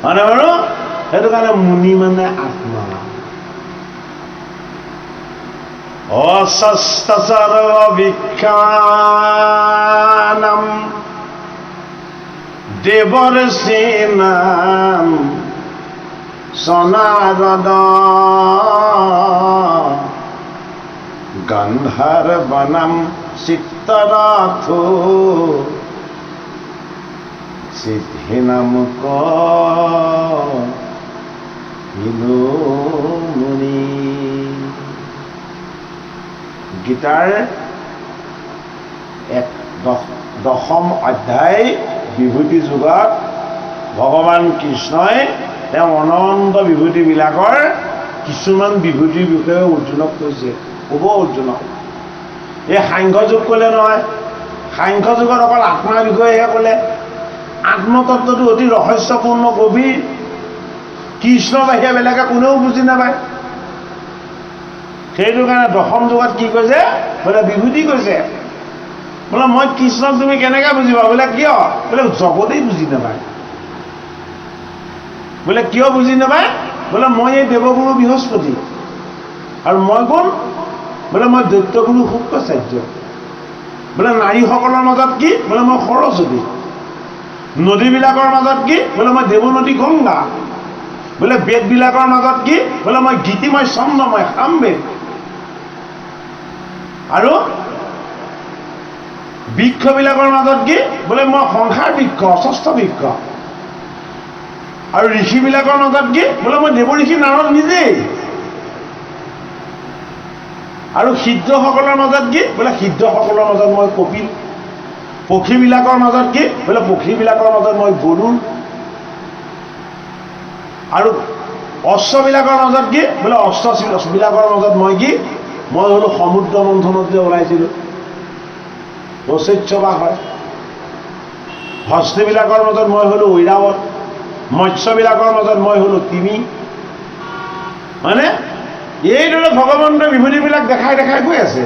হয়নে বাৰু? সেইটো কাৰণে মুনি মানে আত্মা। অসস্তচৰ বিখ্যানম দেৱৰ্ষি নাম সনাৰদ গন্ধৰ্বনম চিত্তৰথো সিদ্ধিনামুক মুনি। গীতাৰ 10ম অধ্যায় বিভূতি যুগত ভগৱান কৃষ্ণই তেওঁ অনন্ত বিভূতিবিলাকৰ কিছুমান বিভূতিৰ বিষয়ে অৰ্জুনক কৈছে। ক'ব অৰ্জুনক এই সাংখ্য যুগ ক'লে নহয়, সাংখ্য যুগত অকল আত্মাৰ বিষয়েহে ক'লে। আত্মতত্ত্বটো অতি ৰহস্যপূৰ্ণ গভীৰ, কৃষ্ণ বাহিৰে বেলেগে কোনেও বুজি নাপায়। সেইটো কাৰণে 10ম যুগত কি কৈছে বোলে বিভূতি কৈছে, বোলে মই কৃষ্ণক তুমি কেনেকৈ বুজিবা? বোলে কিয়? বোলে জগতেই বুজি নাপায়। বোলে কিয় বুজি নাপায়? বোলে মই এই দেৱগুৰু বৃহস্পতি আৰু মই কোন? বোলে মই দৈত্যগুৰু শুক্ৰাচাৰ্য। বোলে নাৰীসকলৰ মাজত কি? বোলে মই সৰস্বতী। নদীবিলাকৰ মাজত কি? বোলে মই দেৱনদী গংগা। বোলে বেদবিলাকৰ মাজত কি? বোলে মই গীতিময় ছন্দময় সামবেদ। আৰু বৃক্ষবিলাকৰ মাজত কি? বোলে মই সংসাৰ বৃক্ষ, অস্বস্থ বৃক্ষ। আৰু ঋষিবিলাকৰ মাজত কি? বোলে মই দেৱঋষি নাৰদ নিজেই। আৰু সিদ্ধসকলৰ মাজত কি? বোলে সিদ্ধসকলৰ মাজত মই কপিল। পক্ষীবিলাকৰ মাজত কি? বোলে পক্ষীবিলাকৰ মাজত মই গৰুড়। আৰু অশ্ববিলাকৰ মাজত কি? বোলে অশ্ববিলাকৰ মাজত মই কি? মই হ'লো সমুদ্ৰ মন্থনত যে ওলাইছিলোঁ ঐশ্বৰ্যবাস হয়। হস্তীবিলাকৰ মাজত মই হ'লো ঐৰাৱত। মৎস্যবিলাকৰ মাজত মই হ'লো তিমি। হয়নে? এইদৰে ভগৱন্তৰ বিভূতিবিলাক দেখাই দেখাই গৈ আছে।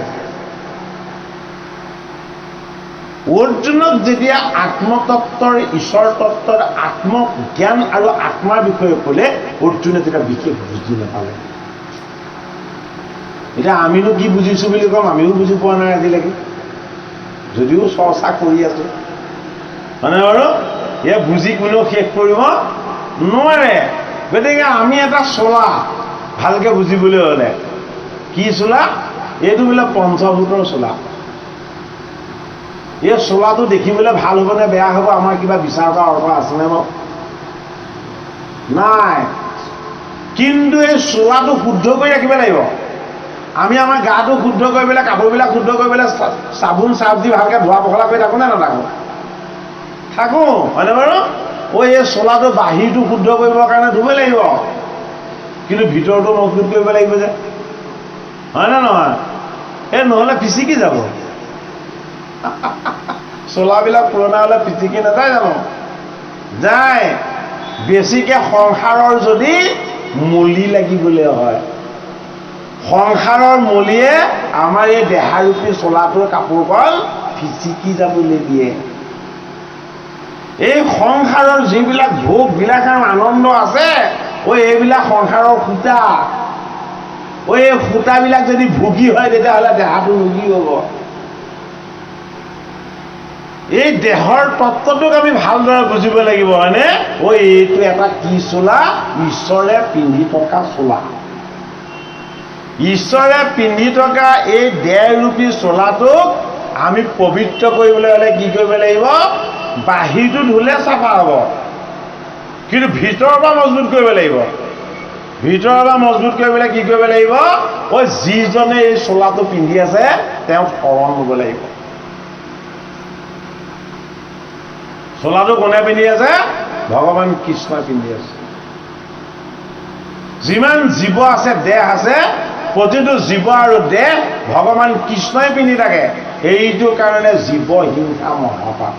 অৰ্জুনক যেতিয়া আত্মতত্ত্বৰ, ঈশ্বৰ তত্ত্বৰ, আত্মজ্ঞান আৰু আত্মাৰ বিষয়ে ক'লে অৰ্জুনে তেতিয়া বিশেষ বুজি নাপালে। এতিয়া আমিনো কি বুজিছোঁ বুলি ক'ম? আমিও বুজি পোৱা নাই আজিলৈকে, যদিও চৰ্চা কৰি আছোঁ। মানে বাৰু এয়া বুজি কোনেও শেষ কৰিব নোৱাৰে। গতিকে আমি এটা চোলা ভালকৈ বুজিবলৈ হ'লে কি চোলা? এইটো বোলে পঞ্চভূতৰ চোলা। এই চোলাটো দেখিবলৈ ভাল হ'ব নে বেয়া হ'ব? আমাৰ কিবা বিচাৰ কৰা অৰ্থ আছেনে বাৰু? নাই। কিন্তু এই চোলাটো শুদ্ধ কৰি ৰাখিব লাগিব। আমি আমাৰ গাটো শুদ্ধ কৰিবলৈ, কাপোৰবিলাক শুদ্ধ কৰিবলৈ চাবোন চাৰ্ফ দি ভালকৈ ধোৱা পখলা কৰি থাকোঁ নে নাথাকোঁ? থাকোঁ, হয়নে বাৰু? এই চোলাটো বাহিৰটো শুদ্ধ কৰিবৰ কাৰণে ধুব লাগিব, কিন্তু ভিতৰটো মজবুত কৰিব লাগিব যে, হয়নে নহয়? নহ'লে পিচিকি যাব। চোলাবিলাক পুৰণা হ'লে পিচিকি নাযায় জানো? যায়। বেছিকৈ সংসাৰৰ যদি মলি লাগিবলৈ হয়, সংসাৰৰ মলিয়ে আমাৰ এই দেহাৰূপী চোলাটোৰ কাপোৰকণ পিচিকি যাবলৈ দিয়ে। এই সংসাৰৰ যিবিলাক ভোগ বিলাস আৰু আনন্দ আছে, এইবিলাক সংসাৰৰ সূতা। এই সূতাবিলাক যদি ভোগী হয় তেতিয়াহ'লে দেহাটো ৰোগী হ'ব। এই দেহৰ তত্ত্বটোক আমি ভালদৰে বুজিব লাগিব, হয়নে? এইটো এটা কি চোলা? ঈশ্বৰে পিন্ধি থকা চোলা। ঈশ্বৰে পিন্ধি থকা এই দেহৰূপী চোলাটোক আমি পবিত্ৰ কৰিবলৈ হ'লে কি কৰিব লাগিব? বাহিৰটো ধুলে চাফা হ'ব, কিন্তু ভিতৰৰ পৰা মজবুত কৰিব লাগিব। ভিতৰৰ পৰা মজবুত কৰিবলৈ কি কৰিব লাগিব? যিজনে এই চোলাটো পিন্ধি আছে তেওঁক শৰণ ল'ব লাগিব। চোলাটো কোনে পিন্ধি আছে? ভগৱান কৃষ্ণই পিন্ধি আছে। যিমান জীৱ আছে, দেহ আছে, প্ৰতিটো জীৱ আৰু দেহ ভগৱান কৃষ্ণই পিন্ধি থাকে। এইটো কাৰণে জীৱ হিংসা মহাপাপ।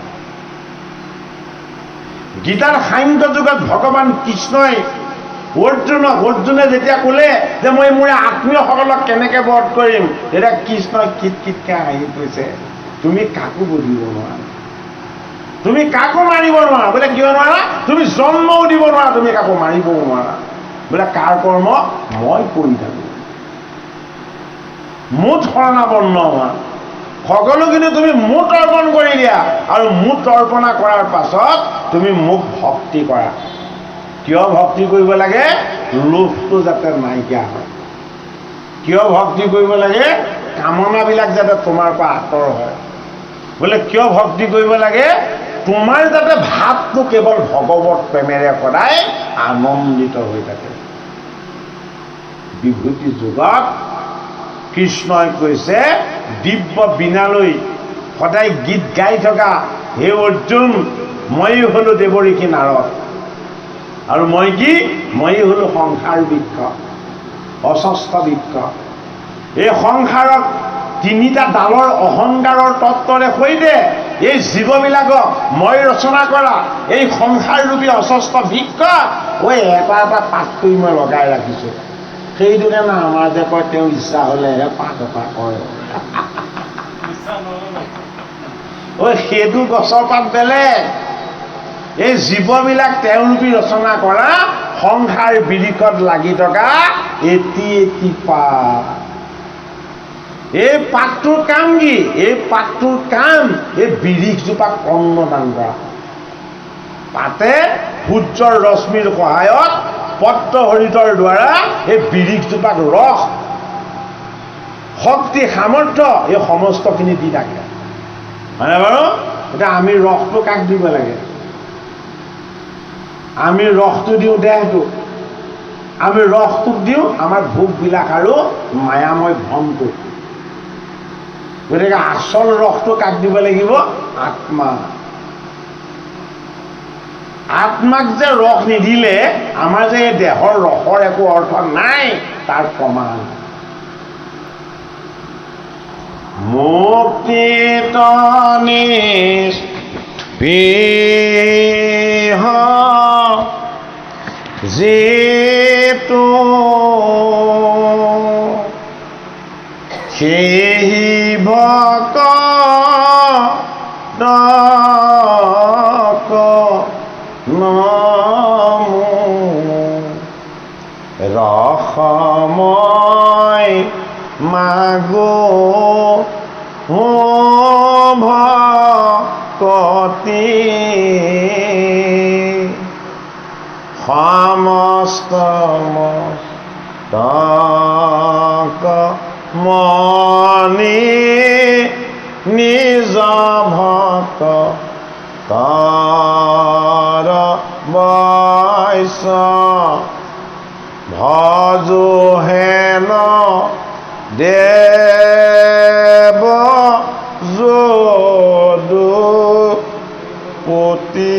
গীতাৰ সাংখ্য যুগত ভগৱান কৃষ্ণই অৰ্জুনে যেতিয়া ক'লে যে মই মোৰ আত্মীয়সকলক কেনেকৈ বধ কৰিম, তেতিয়া কৃষ্ণই কিটকিটকৈ হাঁহি কৈছে, তুমি কাকো বুজিব নোৱাৰা, তুমি কাকো মাৰিব নোৱাৰা। বোলে কিয় নোৱাৰা? তুমি জন্মও দিব নোৱাৰা, তুমি কাকো মাৰিবও নোৱাৰা। বোলে কাৰ কৰ্ম? মই কৰি থাকো। মুঠ শৰণাপন্ন হোৱা, সকলোখিনি তুমি মুঠ অৰ্পণ কৰি দিয়া, আৰু মুঠ অৰ্পণা কৰাৰ পাছত তুমি মোক ভক্তি কৰা। কিয় ভক্তি কৰিব লাগে? লোভটো যাতে নাইকিয়া হয়। কিয় ভক্তি কৰিব লাগে? কামনাবিলাক যাতে তোমাৰ পৰা আঁতৰ হয়। বোলে কিয় ভক্তি কৰিব লাগে? তোমাৰ যাতে ভাৱটো কেৱল ভগৱত প্ৰেমেৰে সদায় আনন্দিত হৈ থাকে। বিভূতি যুগত কৃষ্ণই কৈছে, দিব্য বীণালৈ সদায় গীত গাই থকা হে অৰ্জুন, মই হলো দেৱৰীকী নাৰদ, আৰু মই কি? মই হলো সংসাৰ বৃক্ষ, অস্বস্থ বৃক্ষ। এই সংসাৰক তিনিটা ডালৰ অহংকাৰৰ তত্ত্বৰে সৈতে এই জীৱবিলাকক মই ৰচনা কৰা এই সংসাৰৰূপী অস্বস্থ বৃক্ষ এটা এটা পাত কৰি মই লগাই ৰাখিছোঁ। সেইটো কাৰণে আমাৰ যে কয় তেওঁ ইচ্ছা হ'লেহে পাত এটা কৰে। সেইটো গছৰ পাত বেলেগ। এই জীৱবিলাক তেওঁৰূপী ৰচনা কৰা সংসাৰ বিৰিখত লাগি থকা এটি এটি পাত। এই পাতটোৰ কাম কি? এই পাতটোৰ কাম এই বিৰিখজোপাক অন্ন দান কৰা। পাতে সূৰ্যৰ ৰশ্মিৰ সহায়ত পত্ৰ হৰিতৰ দ্বাৰা এই বিৰিখজোপাক ৰস, শক্তি, সামৰ্থ্য এই সমস্তখিনি দি থাকে, হয়নে বাৰু? এতিয়া আমি ৰসটো কাক দিব লাগে? আমি ৰসটো দিওঁ দেহটোক, আমি ৰসটোক দিওঁ আমাৰ ভোগবিলাক আৰু মায়াময় ভ্ৰমটোক। গতিকে আচল ৰসটো কাক দিব লাগিব? আত্মা। আত্মাক যে ৰস নিদিলে আমাৰ যে এই দেহৰ ৰসৰ একো অৰ্থ নাই, তাৰ প্ৰমাণ মুক্তিত নিস্পৃহ যিটো সেই ভকতক নমো ৰসময় মাগো ভকতি সমস্ত মস্তক মনি নিজ ভক্ত তৰ বৈশ ভজো হেন দেৱ যদুপতি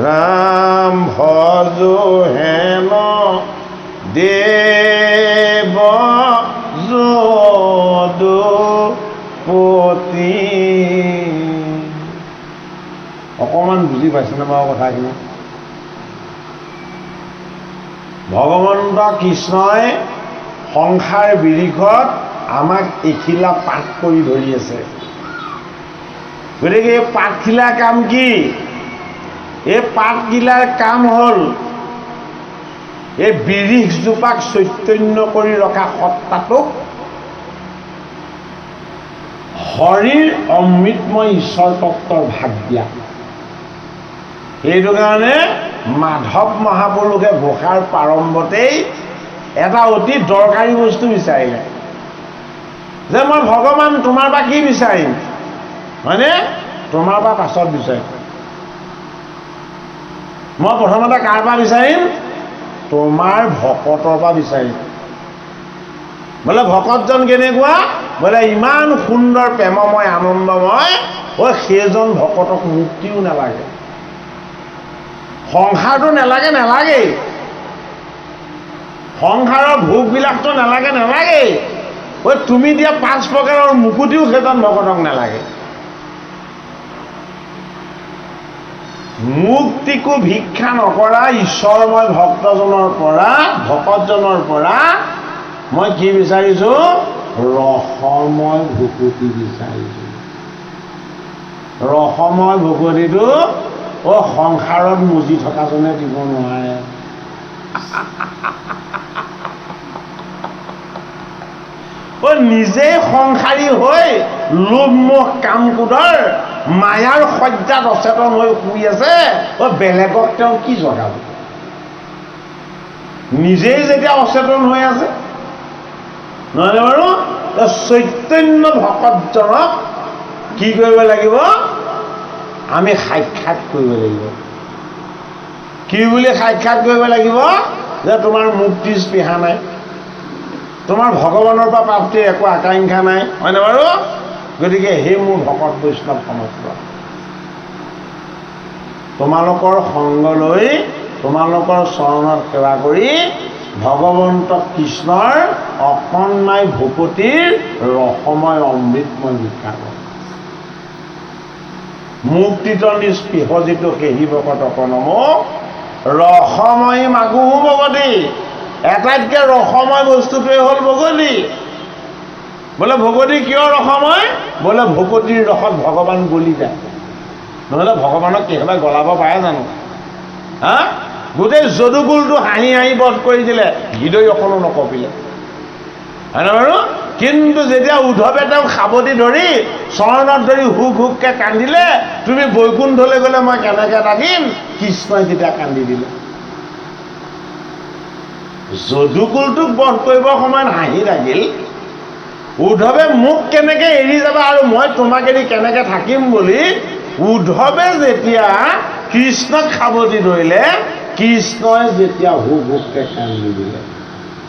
ৰাম ভজো হেন দেৱ যদুপতি। অকণমান বুজি পাইছেনে বাৰু কথাখিনি? ভগৱন্ত কৃষ্ণই সংসাৰ বিৰিখত আমাক এখিলা পাত কৰি ধৰি আছে। গতিকে এই পাতখিলাৰ কাম কি? এই পাতখিলাৰ কাম হ'ল এই বিৰিখজোপাক চৈতন্য কৰি ৰখা সত্তাটোক হৰিৰ অমৃতময় ঈশ্বৰ তত্ত্বৰ ভাগ দিয়া। সেইটো কাৰণে মাধৱ মহাপুৰুষে ঘোষাৰ প্ৰাৰম্ভতেই এটা অতি দৰকাৰী বস্তু বিচাৰিলে যে মই ভগৱান তোমাৰ পৰা কি বিচাৰিম? হয়নে? তোমাৰ পৰা পাছত বিচাৰিম। মই প্ৰথমতে কাৰ পৰা বিচাৰিম? তোমাৰ ভকতৰ পৰা বিচাৰিম। বোলে ভকতজন কেনেকুৱা? বোলে ইমান সুন্দৰ, প্ৰেমময়, আনন্দময়। সেইজন ভকতক মুক্তিও নালাগে, সংসাৰটো নালাগে, নালাগেই। সংসাৰৰ ভোগবিলাকতো নালাগে, নালাগেই। তুমি দিয়া 5 প্ৰকাৰৰ মুকুতিও সেইজন ভকতক নালাগে। মুক্তিকো ভিক্ষা নকৰা ঈশ্বৰময় ভক্তজনৰ পৰা, ভকতজনৰ পৰা মই কি বিচাৰিছোঁ? ৰসময় ভুকুতি বিচাৰিছোঁ। ৰসময় ভকতিটো সংসাৰত মজি থকাজনে দিব নোৱাৰে। নিজেই সংসাৰী হৈ লোভ মোহ কাম ক্ৰোধৰ মায়াৰ সজ্জাত অচেতন হৈ শুই আছে, বেলেগক তেওঁ কি জগাব? নিজেই যেতিয়া অচেতন হৈ আছে, নহয়নে বাৰু? চৈতন্য ভকতজনক কি কৰিব লাগিব? আমি সাক্ষাৎ কৰিব লাগিব। কি বুলি সাক্ষাৎ কৰিব লাগিব? যে তোমাৰ মুক্তি স্পৃহা নাই, তোমাৰ ভগৱানৰ পৰা প্ৰাপ্তিৰ একো আকাংক্ষা নাই, হয়নে বাৰু? গতিকে সেই মোৰ ভকত বৈষ্ণৱ সমস্ত, তোমালোকৰ সংগ লৈ তোমালোকৰ চৰণত সেৱা কৰি ভগৱন্ত কৃষ্ণৰ অকণমাই ভকতিৰ ৰসময় অমৃতময় ভিক্ষা কৰ। মুক্তিত নিস্পৃহ যিটো সেহি ভকত অকণম ৰসময় মাগুহু ভগতি। এটাইতকৈ ৰসময় বস্তুটোৱে হ'ল ভগতি। বোলে ভগতি কিয় ৰসময়? বোলে ভকতিৰ ৰসত ভগৱান গলি যায়। নহ'লে ভগৱানক কেতিয়াবা গলাব পাৰে জানো? হা? গোটেই যদুকুলটো হাঁহি হাঁহি বধ কৰি দিলে, হৃদয় অকণো নকঁপিলে, হয়নে বাৰু? কিন্তু যেতিয়া উদ্ধৱে তেওঁক সাৱটি ধৰি চৰণত ধৰি হুক হুককৈ কান্দিলে, তুমি বৈকুণ্ঠলৈ গ'লে মই কেনেকৈ থাকিম, কৃষ্ণই তেতিয়া কান্দি দিলে। যদুকুলটোক বধ কৰিবৰ সময়ত হাঁহি লাগিল, উদ্ধৱে মোক কেনেকৈ এৰি যাবা আৰু মই তোমাক এৰি কেনেকৈ থাকিম বুলি উদ্ধৱে যেতিয়া কৃষ্ণক সাৱটি ধৰিলে, কৃষ্ণই যেতিয়া হুক হুককৈ কান্দি দিলে।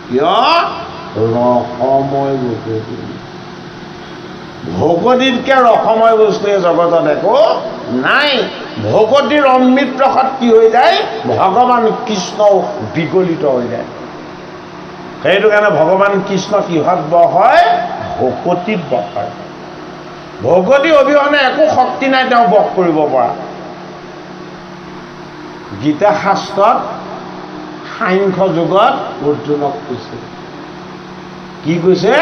কিয়? ৰসময় ভকতি। ভকতিতকৈ ৰসময় বস্তুৱে জগতত একো নাই। ভকতিৰ অমৃত ৰসত কি হৈ যায়? ভগৱান কৃষ্ণ বিগলিত হৈ যায়। সেইটো কাৰণে ভগৱান কৃষ্ণ কিহত বস হয়? ভকতিত বস হয়। ভকতি অবিহনে একো শক্তি নাই তেওঁ বস কৰিব পৰা। গীতা শাস্ত্ৰত সাংখ্য যুগত অৰ্জুনক কৈছে, কি কৈছে?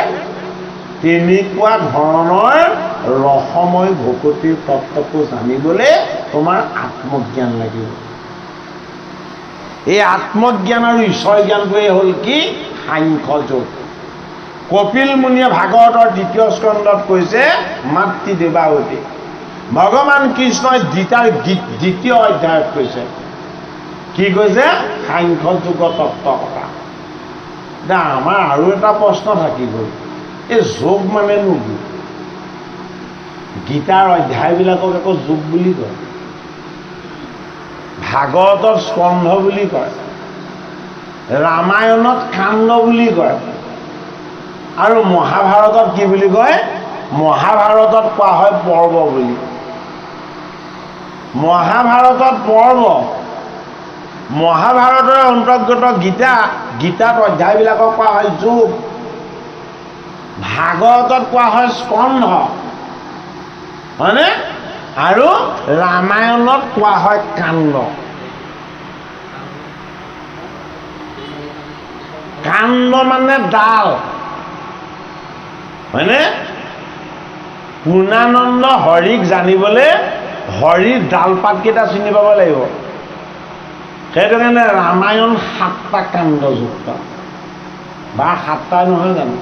তেনেকুৱা ধৰণৰ ৰসময় ভকতিৰ তত্ত্বটো জানিবলৈ তোমাৰ আত্মজ্ঞান লাগিব। এই আত্মজ্ঞান আৰু ঈশ্বৰ জ্ঞানটোৱে হ'ল কি? সাংখ্য যোগ। কপিল মুনিয়ে ভাগৱতৰ 2য় স্কন্ধত কৈছে মাতৃ দেৱাৱতী। ভগৱান কৃষ্ণই গীতাৰ 2য় অধ্যায়ত কৈছে, কি কৈছে? সাংখ্য যোগ তত্ত্ব কথা। এতিয়া আমাৰ আৰু এটা প্ৰশ্ন থাকি গ'ল, এই যোগ মানেনো কি? গীতাৰ অধ্যায়বিলাকক একো যোগ বুলি কয়, ভাগৱতত স্কন্ধ বুলি কয়, ৰামায়ণত কাণ্ড বুলি কয়, আৰু মহাভাৰতত কি বুলি কয়? মহাভাৰতত কোৱা হয় পৰ্ব বুলি। মহাভাৰতত পৰ্ব, মহাভাৰতৰ অন্তৰ্গত গীতা, গীতাত অধ্যায়বিলাকক কোৱা হয় যোগ, ভাগৱতত কোৱা হয় স্কন্ধ, হয়নে? আৰু ৰামায়ণত কোৱা হয় কাণ্ড। কাণ্ড মানে ডাল, হয়নে? পূৰ্ণানন্দ হৰিক জানিবলৈ হৰিৰ ডালপাতকেইটা চিনি পাব লাগিব। সেইটো কাৰণে ৰামায়ণ 7টা কাণ্ডযুক্ত, বা 7টাই নহয় জানো?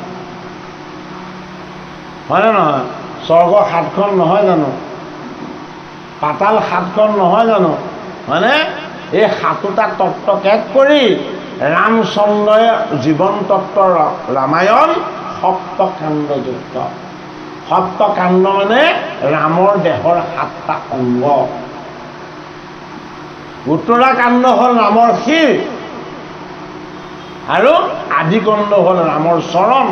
হয়নে নহয়? স্বৰ্গ 7খন নহয় জানো? পাতাল 7খন নহয় জানো? হয়নে? এই 7টা তত্ত্বক এক কৰি ৰামচন্দ্ৰই জীৱন তত্ত্বৰ ৰামায়ণ 7 কাণ্ডযুক্ত। 7 কাণ্ড মানে ৰামৰ দেহৰ 7টা অংগ। উত্তৰাকাণ্ড হ'ল ৰামৰ শিৰ, আৰু আদিকাণ্ড হ'ল ৰামৰ চৰণ,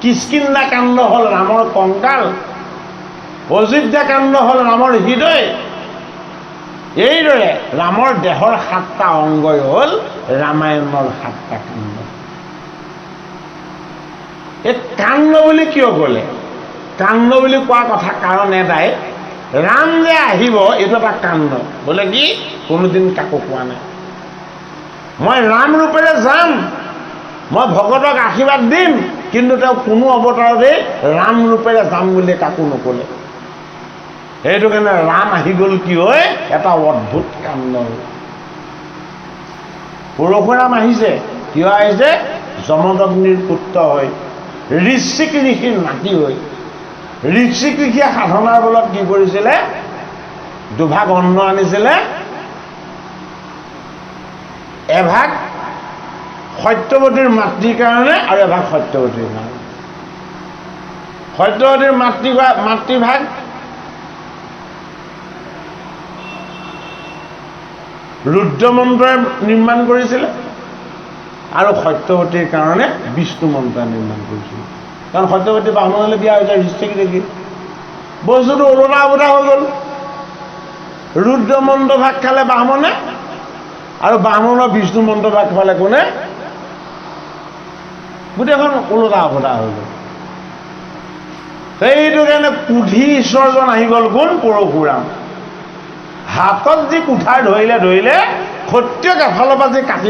কিষ্কিন্ধা কাণ্ড হ'ল ৰামৰ কংকাল, অযোধ্যা কাণ্ড হ'ল ৰামৰ হৃদয়। এইদৰে ৰামৰ দেহৰ 7টা অংগই হ'ল ৰামায়ণৰ 7টা কাণ্ড। এই কাণ্ড বুলি কিয় ক'লে? কাণ্ড বুলি কোৱা কথা কাৰণ এটাই, ৰাম যে আহিব এইটো এটা কাণ্ড। বোলে কি? কোনোদিন কাকো কোৱা নাই, মই ৰাম ৰূপেৰে যাম, মই ভকতক আশীৰ্বাদ দিম, কিন্তু তেওঁ কোনো অৱতাৰতে ৰাম ৰূপেৰে যাম বুলি কাকো নক'লে। সেইটো কাৰণে ৰাম আহি গ'ল কি হয় এটা অদ্ভুত কাণ্ড। পৰশুৰাম আহিছে, কিয় আহিছে? যমদগ্নিৰ পুত্ৰ হৈ, ঋষিক ঋষিৰ নাতি হৈ। ঋষিক ঋষিয়ে সাধনাৰ বলত কি কৰিছিলে? দুভাগ অন্ন আনিছিলে, এভাগ সত্যৱতীৰ মাতৃৰ কাৰণে আৰু এভাগ সত্যৱতীৰ কাৰণে। সত্যৱতীৰ মাতৃভাগ ৰুদ্ৰমন্ত্ৰই নিৰ্মাণ কৰিছিলে আৰু সত্যৱতীৰ কাৰণে বিষ্ণু মন্ত্ৰই নিৰ্মাণ কৰিছিলে। কাৰণ সত্যৱতী ব্ৰাহ্মণলৈ বিয়া হৈছে ঋষিক দেখি, বস্তুটো ওলোটা পোটা হৈ গ'ল। ৰুদ্ৰমন্ত্ৰ ভাগ খালে ব্ৰাহ্মণে আৰু ব্ৰাহ্মণৰ বিষ্ণু মন্ত্ৰ ভাগ খালে কোনে? গোটেইখন ওলোটা পোটা হৈ গ'ল। সেইটো কাৰণে কুধি ঈশ্বৰজন আহি গ'ল কোন? পৰশুৰাম। হাতত যি কুঠাৰ ধৰিলে সত্যক এফালৰ পৰা যি কাটি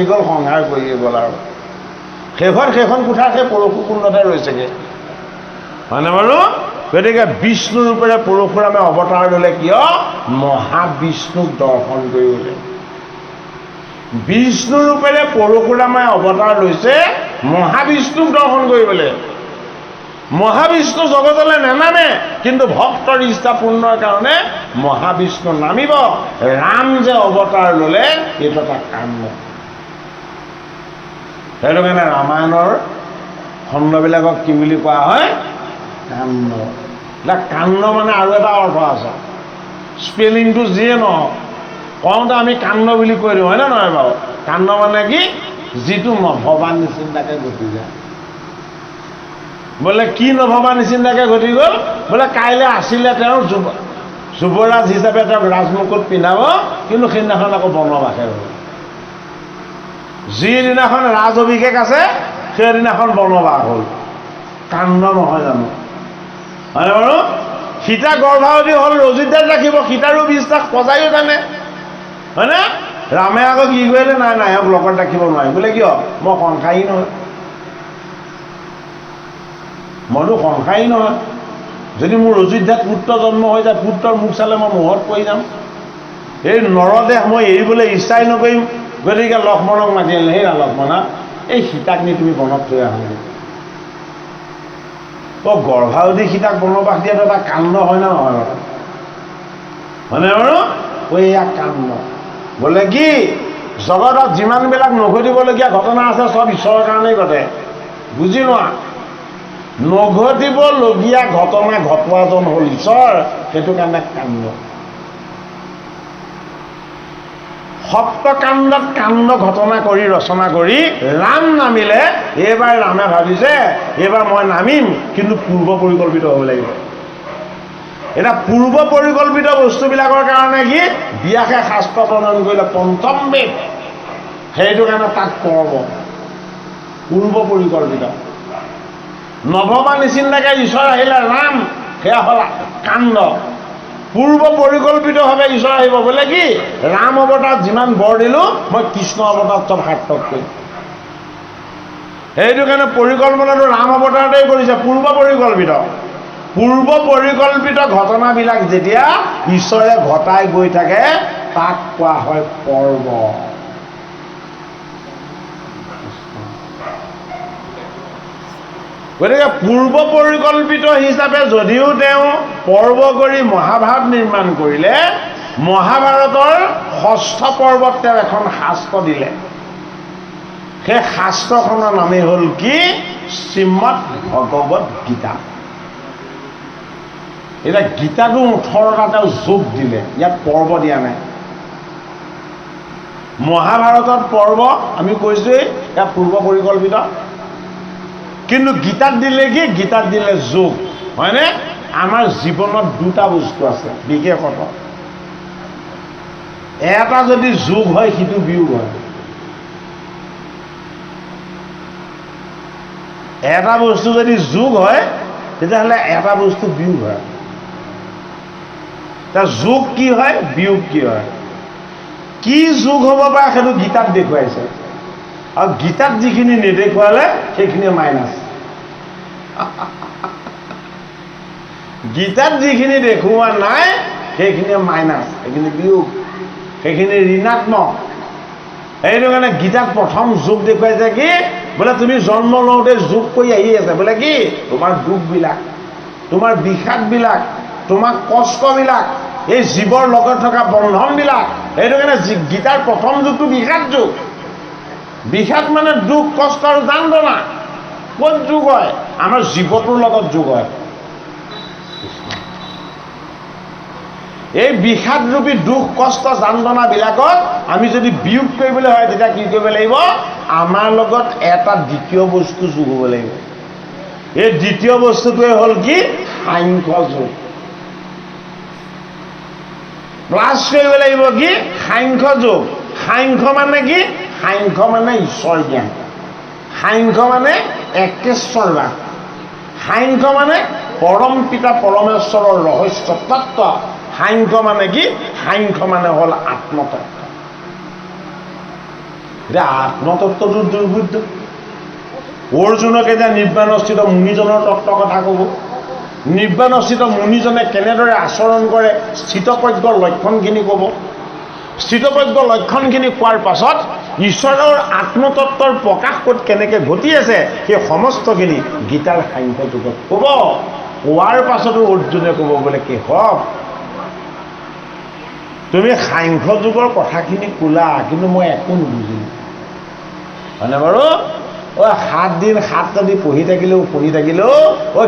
গ'ল সংহাৰ কৰি গ'ল। আৰু সেইখন কুঠাৰ সেই পৰশু কুণ্ডতে ৰৈছেগৈ, হয়নে বাৰু? গতিকে বিষ্ণু ৰূপেৰে পৰশুৰামে অৱতাৰ ল'লে কিয়? মহাবিষ্ণুক দৰ্শন কৰিবলৈ। বিষ্ণু ৰূপেৰে পৰশুৰামে অৱতাৰ লৈছে মহাবিষ্ণুক দৰ্শন কৰিবলৈ। মহাবিষ্ণু জগতলৈ নেনামে, কিন্তু ভক্তৰ ইচ্ছা পূৰ্ণৰ কাৰণে মহাবিষ্ণু নামিব। ৰাম যে অৱতাৰ ল'লে এইটো এটা কাণ্ড। সেইটো কাৰণে ৰামায়ণৰ খণ্ডবিলাকক কি বুলি কোৱা হয়? কাণ্ড। এতিয়া কাণ্ড মানে আৰু এটা অৰ্থ আছে, স্পেলিংটো যিয়ে নহওক, কওঁতে আমি কাণ্ড বুলি কৈ দিওঁ, হয়নে নহয় বাৰু? কাণ্ড মানে কি? যিটো নভবা নিচিন্তাকৈ ঘটি যায়। বোলে কি নভবা নিচিন্তাকৈ ঘটি গ'ল? বোলে কাইলৈ আছিলে তেওঁৰ যুৱৰাজ হিচাপে তেওঁক ৰাজমুকুট পিন্ধাব, কিন্তু সেইদিনাখন আকৌ বনবাসে হ'ল। যিদিনাখন ৰাজ অভিষেক আছে সেইদিনাখন বনবাস হ'ল। কাণ্ড নহয় জানো? হয়নে বাৰু? সীতা গৰ্ভাৱতী হ'ল, অযোধ্যাত ৰাখিব, সীতাৰো বিশ্বাস পজায়ো জানে, হয়নে? ৰামে আকৌ কি কৰিলে? নাই এওঁক লগত ৰাখিব নোৱাৰিম। বোলে কিয়? মই সংসাৰী নহয়, মইতো সংসাৰী নহয়। যদি মোৰ অযোধ্যাত পুত্ৰ জন্ম হৈ যায়, পুত্ৰৰ মুখ চালে মই মোহত পৰি যাম। এই নৰদেহ মই এৰিবলৈ ইচ্ছাই নকৰিম। গতিকে লক্ষ্মণক মাতি আনিলে, সেই লক্ষ্মণা, এই সীতাক নি তুমি বনত থৈ আহা। গৰ্ভাৱতী সীতাক বনবাস দিয়াটো এটা কাণ্ড হয় না নহয় বাৰু? হয়নে বাৰু? এয়া কাণ্ড। বোলে কি? জগতত যিমানবিলাক নঘটিবলগীয়া ঘটনা আছে চব ঈশ্বৰৰ কাৰণেই ঘটে। বুজি লোৱা, নঘটিবলগীয়া ঘটনা ঘটোৱাজন হ'ল ঈশ্বৰ। সেইটো কাৰণে কাণ্ড। সপ্তকাণ্ডত কাণ্ড ঘটনা কৰি ৰচনা কৰি ৰাম নামিলে। এইবাৰ ৰামে ভাবিছে এইবাৰ মই নামিম, কিন্তু পূৰ্ব পৰিকল্পিত হ'ব লাগিব। এতিয়া পূৰ্ব পৰিকল্পিত বস্তুবিলাকৰ কাৰণে কি? ব্যাসে শাস্ত্ৰ প্ৰণয়ন কৰিলে পঞ্চম বেদ। সেইটো কাৰণে তাক পৰ্ব পূৰ্ব পৰিকল্পিত। নভবা নিচিন্তাকৈ ঈশ্বৰ আহিলে ৰাম, সেয়া হ'ল কাণ্ড। পূৰ্ব পৰিকল্পিতভাৱে ঈশ্বৰ আহিব। বোলে কি? ৰাম অৱতাৰত যিমান বৰ দিলোঁ মই কৃষ্ণ অৱতাৰত চব সাৰ্থক কৰিম। সেইটো কাৰণে পৰিকল্পনাটো ৰাম অৱতাৰতেই কৰিছে, পূৰ্ব পৰিকল্পিত। পূৰ্ব পৰিকল্পিত ঘটনাবিলাক যেতিয়া ঈশ্বৰে ঘটাই গৈ থাকে তাক কোৱা হয় পৰ্ব। গতিকে পূৰ্ব পৰিকল্পিত হিচাপে যদিও তেওঁ পৰ্ব কৰি মহাভাৰত নিৰ্মাণ কৰিলে, মহাভাৰতৰ ষষ্ঠ পৰ্বত তেওঁ এখন শাস্ত্ৰ দিলে। সেই শাস্ত্ৰখনৰ নামেই হ'ল কি? শ্ৰীমদ ভগৱত গীতা। এতিয়া গীতাটো 18টা তেওঁ যোগ দিলে, ইয়াত পৰ্ব দিয়া নাই। মহাভাৰতত পৰ্ব আমি কৈছোৱেই, ইয়াত পূৰ্ব পৰিকল্পিত। কিন্তু গীতাত দিলে কি? গীতাত দিলে যোগ, হয়নে? আমাৰ জীৱনত দুটা বস্তু আছে বিশেষত, এটা যদি যোগ হয় সিটো বিয়োগ হয়। এটা বস্তু যদি যোগ হয় তেতিয়াহ'লে এটা বস্তু বিয়োগ হয়। তাৰ যোগ কি হয়, বিয়োগ কি হয়? কি যোগ হ'ব পাৰে সেইটো গীতাত দেখুৱাইছে, আৰু গীতাত যিখিনি নেদেখুৱালে সেইখিনি মাইনাছ। গীতাত যিখিনি দেখুওৱা নাই সেইখিনি মাইনাছ, সেইখিনি বিয়োগ, সেইখিনি ঋণাত্মক। সেইটো কাৰণে গীতাত প্ৰথম যোগ দেখুৱাইছে কি বোলে তুমি জন্ম লওঁতে যোগ কৰি আহি আছে বোলে কি তোমাৰ দুখবিলাক, তোমাৰ বিষাদবিলাক, তোমাৰ কষ্টবিলাক, এই জীৱৰ লগত থকা বন্ধনবিলাক। সেইটো কাৰণে গীতাৰ প্ৰথম যুগটো বিষাদ যুগ। বিষাদ মানে দুখ কষ্ট আৰু যন্ত্ৰণা। ক'ত যোগ হয়? আমাৰ জীৱটোৰ লগত যোগ হয়। এই বিষাদৰূপী দুখ কষ্ট যন্ত্ৰণাবিলাকত আমি যদি বিয়োগ কৰিবলৈ হয় তেতিয়া কি কৰিব লাগিব? আমাৰ লগত এটা দ্বিতীয় বস্তু যোগ হ'ব লাগিব। এই দ্বিতীয় বস্তুটোৱে হ'ল কি? সাংখ্য যোগ। প্লাছ কৰিব লাগিব কি? সাংখ্য যোগ। সাংখ্য মানে কি? সাংখ্য মানে ঈশ্বৰ জ্ঞান, সাংখ্য মানে একেশ্বৰবাদ, সাংখ্য মানে পৰম পিতা পৰমেশ্বৰৰ ৰহস্য তত্ত্ব। সাংখ্য মানে কি? সাংখ্য মানে হ'ল আত্মতত্ত্ব। এতিয়া আত্মতত্ত্বটো দুৰ্বোধ্য। অৰ্জুনকে এতিয়া নিৰ্বাণস্থিত মুনিজনৰ তত্ত্বৰ কথা ক'ব। নিৰ্বাণস্থিত মুনিজনে কেনেদৰে আচৰণ কৰে স্থিতপ্ৰজ্ঞৰ লক্ষণখিনি ক'ব। স্থিতপ্ৰজ্ঞ লক্ষণখিনি কোৱাৰ পাছত ঈশ্বৰৰ আত্মতত্ত্বৰ প্ৰকাশ ক'ত কেনেকৈ ঘটি আছে সেই সমস্তখিনি গীতাৰ সাংখ্য যুগত ক'ব। কোৱাৰ পাছতো অৰ্জুনে ক'ব বোলে কি হওক তুমি সাংখ্য যুগৰ কথাখিনি ক'লা কিন্তু মই একো নুবুজিলোঁ। হয়নে বাৰু? 7 দিন 7 ৰাতি পঢ়ি থাকিলেও শুনি থাকিলেও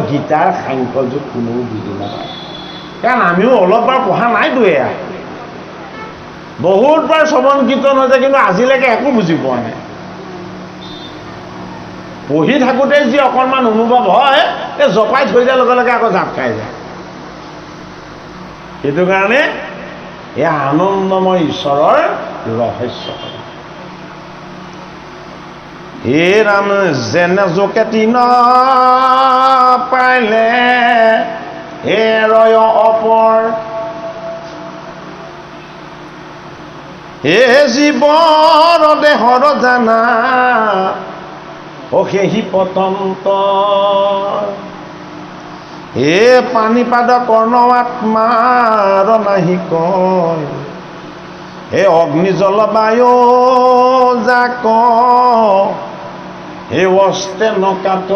গীতাৰ সাংখ্য যুগ কোনেও বুজি নাপায়। কাৰণ আমিও অলপবাৰ পঢ়া নাইতো। এয়া বহুতবাৰ শ্ৰৱণ কীৰ্তন হৈছে কিন্তু আজিলৈকে একো বুজি পোৱা নাই। পঢ়ি থাকোঁতে যি অকণমান অনুভৱ হয় এই জপাই থৈ দিয়াৰ লগে লগে আকৌ জাপ খাই যায়। সেইটো কাৰণে এয়া আনন্দময় ঈশ্বৰৰ ৰহস্য। হে ৰাম যেনে জোকে তিন পাইলে হে ৰয় অপৰ, হে জীৱৰ দেহৰ জানা অশেহি পতন্ত, হে পাণিপাদ কৰ্ণ আত্মাৰ নাহি কয়, হে অগ্নি জল বায়ু যাক হে অস্তে নকাত,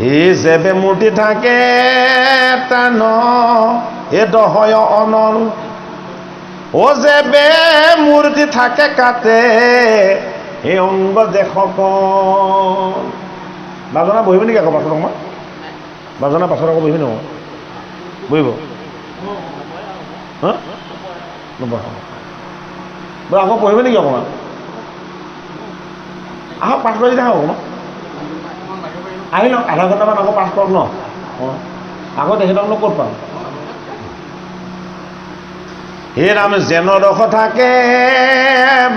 হে যেবে মূৰ্তি থাকে টান হে দহয় অনল, ও যেবে মূৰ্তি থাকে কাটে হে অংগ যে সকল। বাজনা বহিব নেকি আকৌ পাছত? অকণমান বাজনা পাছত আকৌ বহিবি নহয়? বহিব হা নবহ আকৌ পঢ়িব নেকি অকণমান? আহক পাঠ কৰি দেখা অকণমান আহি লওক। আধা ঘণ্টামান আকৌ পাঠ কৰক ন? আকৌ তেখেতক ক'ত পাম? হে ৰাম যেন ৰস থাকে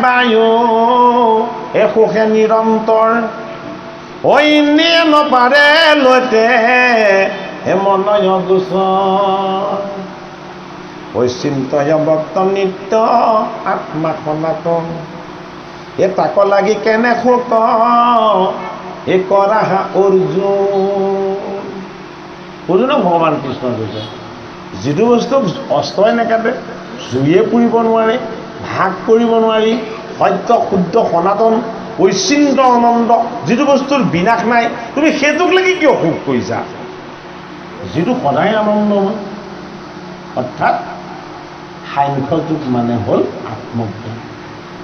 বায়ু হে সুখে নিৰন্তৰ, অন্যে নপাৰে লৈতে হে মনয় গোচৰ, চিন্তয় ভক্ত নিত্য আত্মা সনাতন, এ তাক লাগি কেনে শোক এ কৰা অৰ্জুন। অৰ্জুনক ভগৱান কৃষ্ণই কৈছে যিটো বস্তু অস্ত্ৰই নেকাটে, জুয়ে পুৰিব নোৱাৰে, ভাগ কৰিব নোৱাৰি, সত্য শুদ্ধ সনাতন ঐচিন্ত আনন্দ, যিটো বস্তুৰ বিনাশ নাই, তুমি সেইটোক লাগি কিয় সুখ কৰিছা? যিটো সদায় আনন্দময়। অৰ্থাৎ সাংখ্য যুগ মানে হ'ল আত্মজ্ঞান।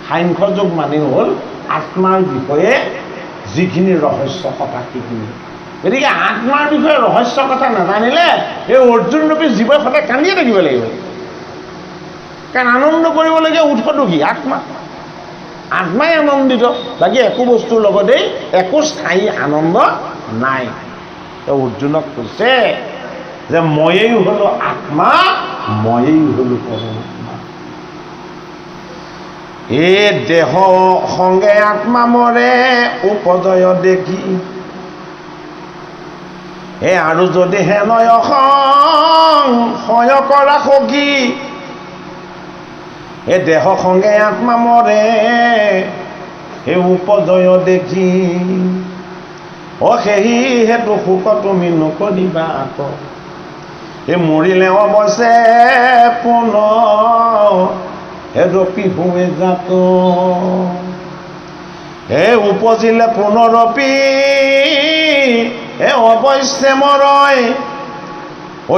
সাংখ্য যুগ মানে হ'ল আত্মাৰ বিষয়ে যিখিনি ৰহস্য কথা সেইখিনি। গতিকে আত্মাৰ বিষয়ে ৰহস্য কথা নাজানিলে এই অৰ্জুনৰূপী জীৱই সদায় কান্দিয়ে থাকিব লাগিব। কাৰণ আনন্দ কৰিবলগীয়া উৎসটো কি? আত্মা। আত্মাই আনন্দিত, বাকী একো বস্তুৰ লগতেই একো স্থায়ী আনন্দ নাই। অৰ্জুনক কৈছে যে ময়েই হলো আত্মা, ময়েই হলো পৰমাত্মা। এ দেহ সংগে আত্মা মৰে উপজয় দেখি, এ আৰু যদি হে নয় সংশয় কৰা সখী, এ দেহ সংগে আত্মা মৰে হে উপজয় দেখি, সেই হেতু শোক তুমি নকৰিবা আকৌ এই মৰিলে অৱশ্যে পুনৰ ৰপি হুৱে জাত উপজিলে পুনৰপি অৱশ্যে মৰয়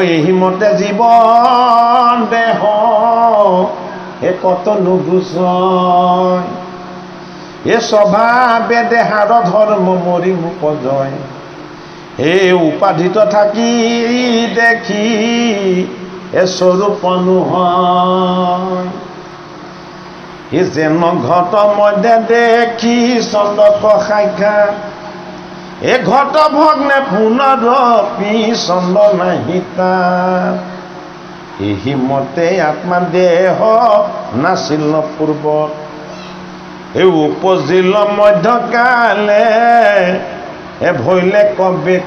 এইমতে জীৱন দেহ কত নুগুচয় স্বভাৱে দেহাৰ ধৰ্ম মৰি মুপজয় উপাধিত থাকি দেখি স্বৰূপ নহয় যেন ঘট মধ্যে দেখি চন্দ্ৰক সাক্ষাৎ ঘট ভগ্নে পুনৰপি চন্দ্ৰ নাহিতা মতে আত্মা দেহ নাছিল পূৰ্বত উপজিল মধ্যকালে ভৈলে কবে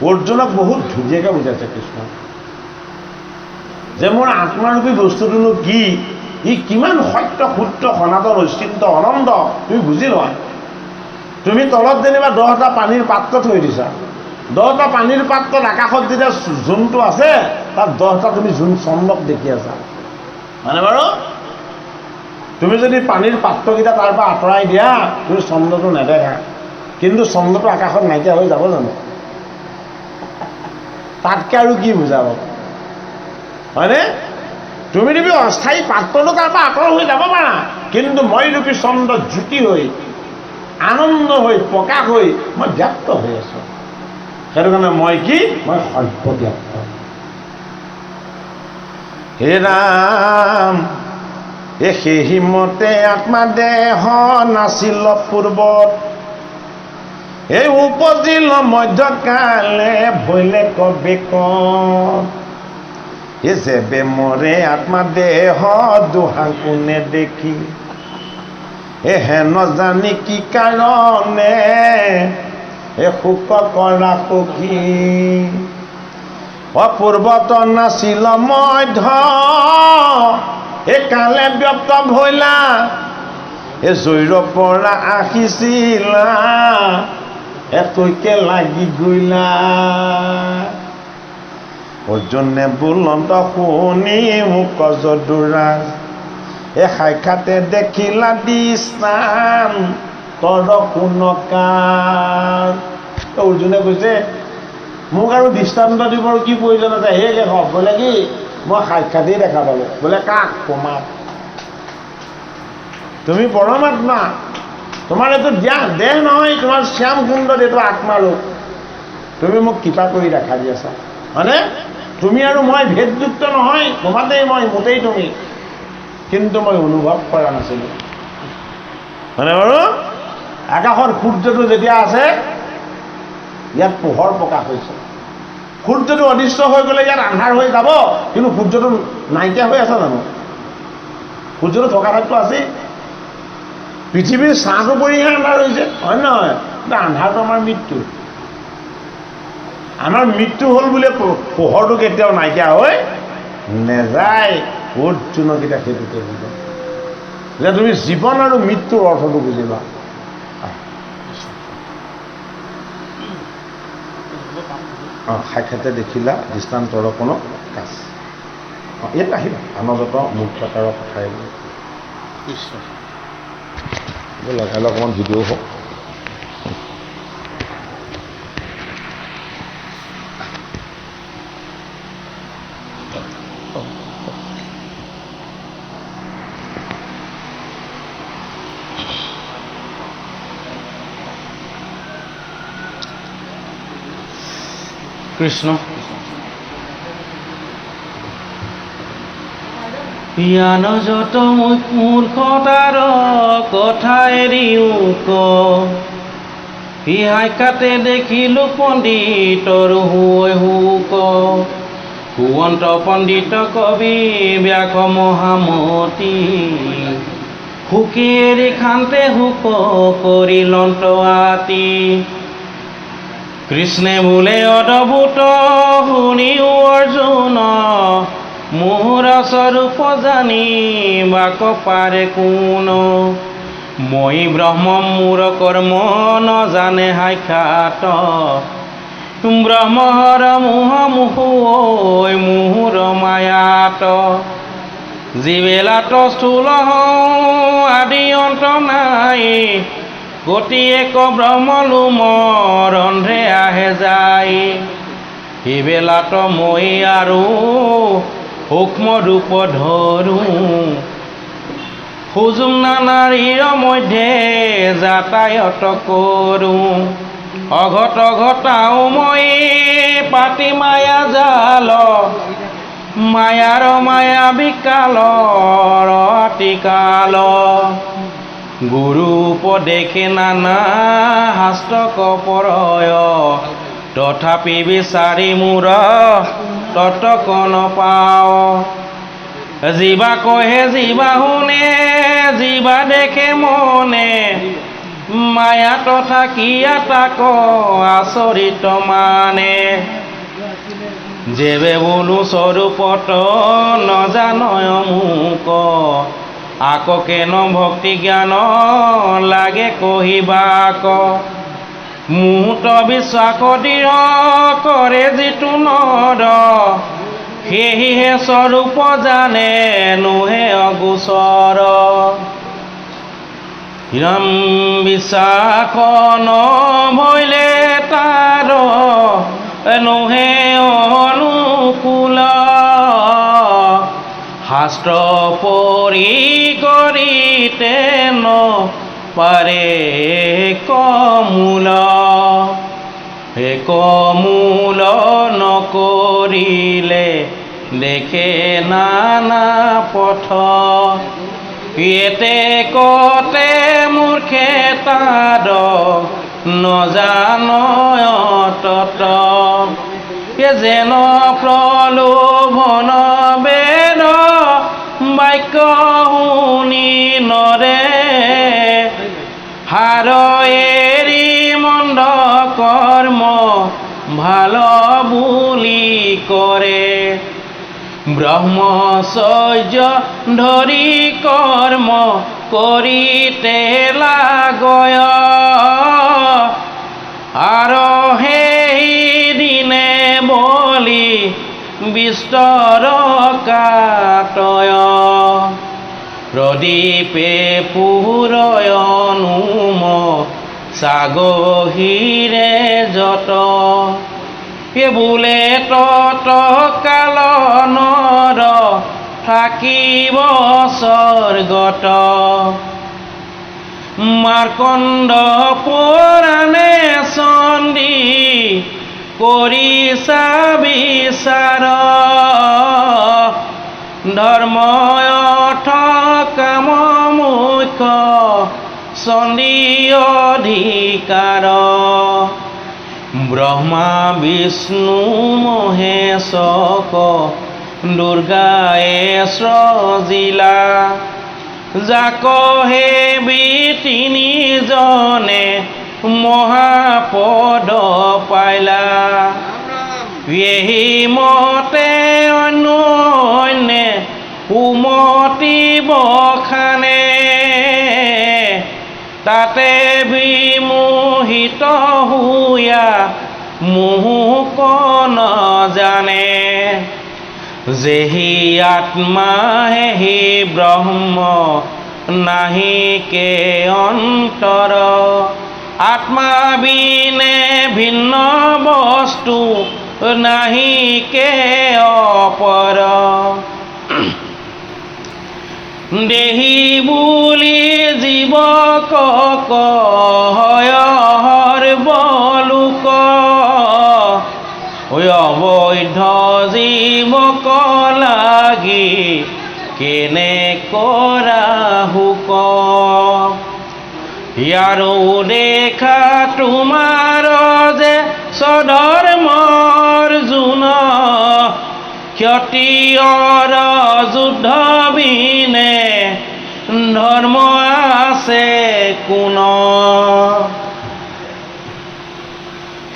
অৰ্জুনক বহুত ধুনীয়াকৈ বুজাইছে কৃষ্ণ যে মোৰ আত্মাৰূপী বস্তুটোনো কি ই কিমান সত্য সূত্ৰ সনাতন অচিন্ত অনন্ত তুমি বুজি লোৱা তুমি তলত যেনিবা 10টা পানীৰ পাত্ৰ থৈ দিছা 10টা পানীৰ পাত্ৰত আকাশত যেতিয়া জোনটো আছে তাত 10টা তুমি জোন চন্দ্ৰক দেখি আছা মানে বাৰু তুমি যদি পানীৰ পাত্ৰকেইটা তাৰ পৰা আঁতৰাই দিয়া তুমি চন্দ্ৰটো নেদেখা কিন্তু চন্দ্ৰটো আকাশত নাইকিয়া হৈ যাব জানো তাতকৈ আৰু কি বুজাব হয়নে তুমি অস্থায়ী পাত্ৰটো তাৰ পৰা আঁতৰ হৈ যাব পাৰা কিন্তু মই ৰূপী চন্দ্ৰ জ্যোতি হৈ আনন্দ হৈ প্ৰকাশ হৈ মই ব্যক্ত হৈ আছো সেইটো কাৰণে মই কি মই সৰ্বব্যাপ্ত হে ৰাম সেইমতে আত্মা দেহ নাছিল পূৰ্বত উপজিল মধ্যকালে ভৈলে কবে যেবে মৰে আত্মা দেহ দুহা কোনে দেখি হেন জানি কি কাৰণে শোক কৰা সখী পূৰ্বত নাছিল মধ্য কালে ব্যক্ত ভৈলা জৈৰ পৰা আহিছিলা তৈকে লাগি গইলা অৰ্জুনে বুলন্ত শুনি মোক যদুৰাজ সাক্ষাতে দেখিলা দৃষ্টান তৰ কোনকাৰ অৰ্জুনে কৈছে মোক আৰু দৃষ্টান্ত দিবৰ কি প্ৰয়োজন আছে হে লেখক বোলে কি মই সাক্ষাতেই দেখা পালোঁ বোলে কাক তোমাক তুমি পৰমাত্মা তোমাৰ এইটো দেহ নহয় তোমাৰ শ্যাম সুন্দৰ এইটো আত্মাৰূপ তুমি মোক কৃপা কৰি দেখা দি আছা হয়নে তুমি আৰু মই ভেদযুক্ত নহয় তোমাতেই মই মোতেই তুমি কিন্তু মই অনুভৱ কৰা নাছিলোঁ হয়নে বাৰু আকাশৰ সূৰ্যটো যেতিয়া আছে ইয়াত পোহৰ প্ৰকাশ হৈছে সূৰ্যটো অদৃশ্য হৈ গ'লে ইয়াত আন্ধাৰ হৈ যাব কিন্তু সূৰ্যটো নাইকিয়া হৈ আছে জানো সূৰ্যটো থকা ঠাইতো আছেই পৃথিৱীৰ ছাঁটো পৰিহে আন্ধাৰ হৈছে হয় নহয় কিন্তু আন্ধাৰটো আমাৰ মৃত্যু আমাৰ মৃত্যু হ'ল বোলে পোহৰটো কেতিয়াও নাইকিয়া হৈ নেযায় অৰ্জুনক এতিয়া সেইটোতে বুজা যে তুমি জীৱন আৰু মৃত্যুৰ অৰ্থটো বুজিবা সাক্ষাতে দেখিলা দৃষ্টান্তৰ কোনো কাজ ইয়াত আহিবা আনন্দত মুক্ততাৰ কথাই লগাই অকণমান ভিডিঅ' হওক কৃষ্ণ পিয়ানো যত মূৰ্খতাৰ কথা এৰিও সাক্ষাতে দেখিলো পণ্ডিতৰ হুৱে হুক সুৱন্ত পণ্ডিত কবি ব্যাস মহামতী সুখী এৰি খান্তে হুক কৰি লন্ত আতি কৃষ্ণে বোলে অদ্ভুত শুনিও অৰ্জুন মোহৰ স্বৰূপ জানি বাক পাৰে কোন মই ব্ৰহ্ম মোৰ কৰ্ম নজানে সাক্ষাৎ ব্ৰহ্মৰ মোহ মোহ মোহৰ মায়াত যিবেলাত স্থূল আদি অন্ত নাই গতি এক ব্ৰহ্মলোমৰ ৰন্ধ্ৰে আহে যায় সেইবেলাত মই আৰু সূক্ষ্ম ৰূপ ধৰোঁ সুজুম নাৰীৰ মধ্যে যাতায়ত কৰোঁ অঘট ঘটাও মই পাতি মায়া জাল মায়াৰ মায়া বিকাল অতিকাল গুৰু উপদেশে নানা শাস্ত্ৰক পৰয় তথাপি বিচাৰি মোৰ ততক নপাওঁ জীৱা কহে জীৱা শুনে জীৱা দেখে মনে মায়া তথা কিয়া তাক আচৰিত মানে যেবে বোলো স্বৰূপত নজানয় মোক আকৌ কেন ভক্তি জ্ঞান লাগে কহিবাক মুহূৰ্ত বিশ্বাস দৃঢ় কৰে যিটো নৰ সেয়েহে স্বৰূপ জানে নোহে অগোচৰ হিৰম বিশ্বাস নভৈলে তাৰ নোহে অনুকূল শাস্ত্ৰ পৰি কৰিতে নপাৰে কমূল কমূল নকৰিলে দেখে নানা পথ এতে কতে মূৰ্খে তাদ নজানয় তত যেন প্ৰলোভন বেদ বাক্য শুনি নৰে হাৰ এৰি মন্দ কৰ্ম ভাল বুলি কৰে ব্ৰহ্মচৰ্য ধৰি কৰ্ম কৰিতে লাগয় আৰু সেই দিনে বলি বিস্তৰ কাটয় প্ৰদীপে পোহৰয় নুম সাগহীৰে যত বোলে তত কাল নৰ থাকিব স্বৰ্গত মাৰ্কণ্ড পুৰাণে চণ্ডী কৰিছা বিচাৰ ধৰ্ম অৰ্থ কাম মোক্ষ চণ্ডী অধিকাৰ ব্ৰহ্মা বিষ্ণু মহেশক দুৰ্গায়ে সৃজিলা যাক হেবি তিনিজনে মহাপদ পাইলা এই মতে অন্যন্যে উমতি বখানে তাতে বিমোহিত হুয়া মোহক নজানে যেহি আত্মা হেহি ব্ৰহ্ম নাহিকে অন্তৰ আত্মা বিনে ভিন্ন বস্তু নাহিকে অপৰ দেহি বুলি জীৱক হয়ৰ বলোক অবৈধ জীৱক লাগি কেনে কৰা হুক ইয়াৰো দেখা তোমাৰ যে স্বধৰ্মৰ জোন ক্ষতিৰ যুদ্ধ বিনে ধৰ্ম আছে কোন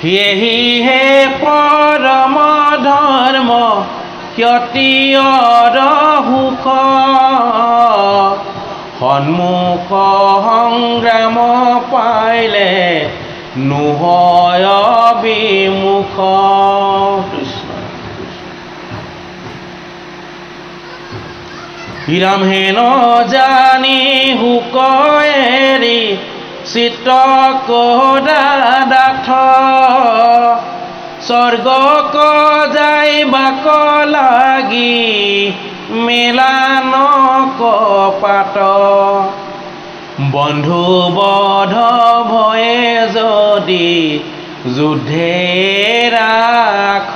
সেয়েহে পৰম ধৰ্ম ক্ষতিৰ সুখ সন্মুখ সংগ্ৰাম পাইলে নোহয় বিমুখ কৃষ্ণ হিৰামহেন জানি হুক এৰি চিত্ৰ কোদা ডাঠ স্বৰ্গ যাই বাক লাগি মেলান কপাট বন্ধু বধ ভয়ে যদি যুদ্ধে ৰাখ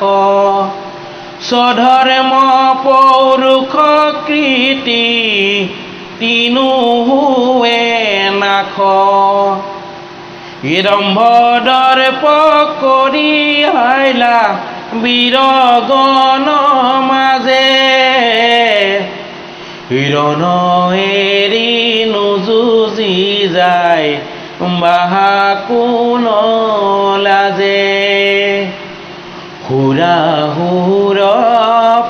স্বধৰ্ম পৌৰুষ কৃতি তিনো হুৱে নাখ হিৰম্ভ দৰ্প কৰি হাইলা বীৰগণ মাজে হিৰণ এৰি নুযুজি যায় বাহাকুন লাজে হুৰাহুৰ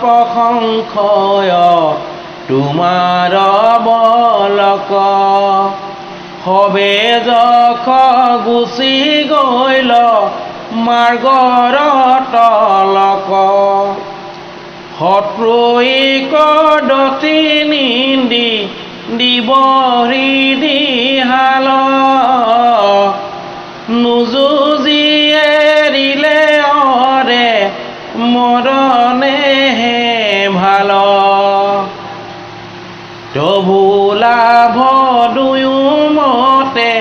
প্ৰশংসয় তোমাৰ বলক সবে যখ গুচি গৈল মাৰ্গৰ তলক শত্ৰুইক দতি নিন্দি দিব হৃদিহাল নুযুজি এৰিলে অৰে মৰণেহে ভাল প্ৰভু লাভ দুয়ো মতে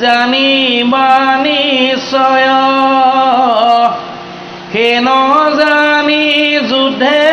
জানিবা নিশ্চয় সেই নজানি যুদ্ধে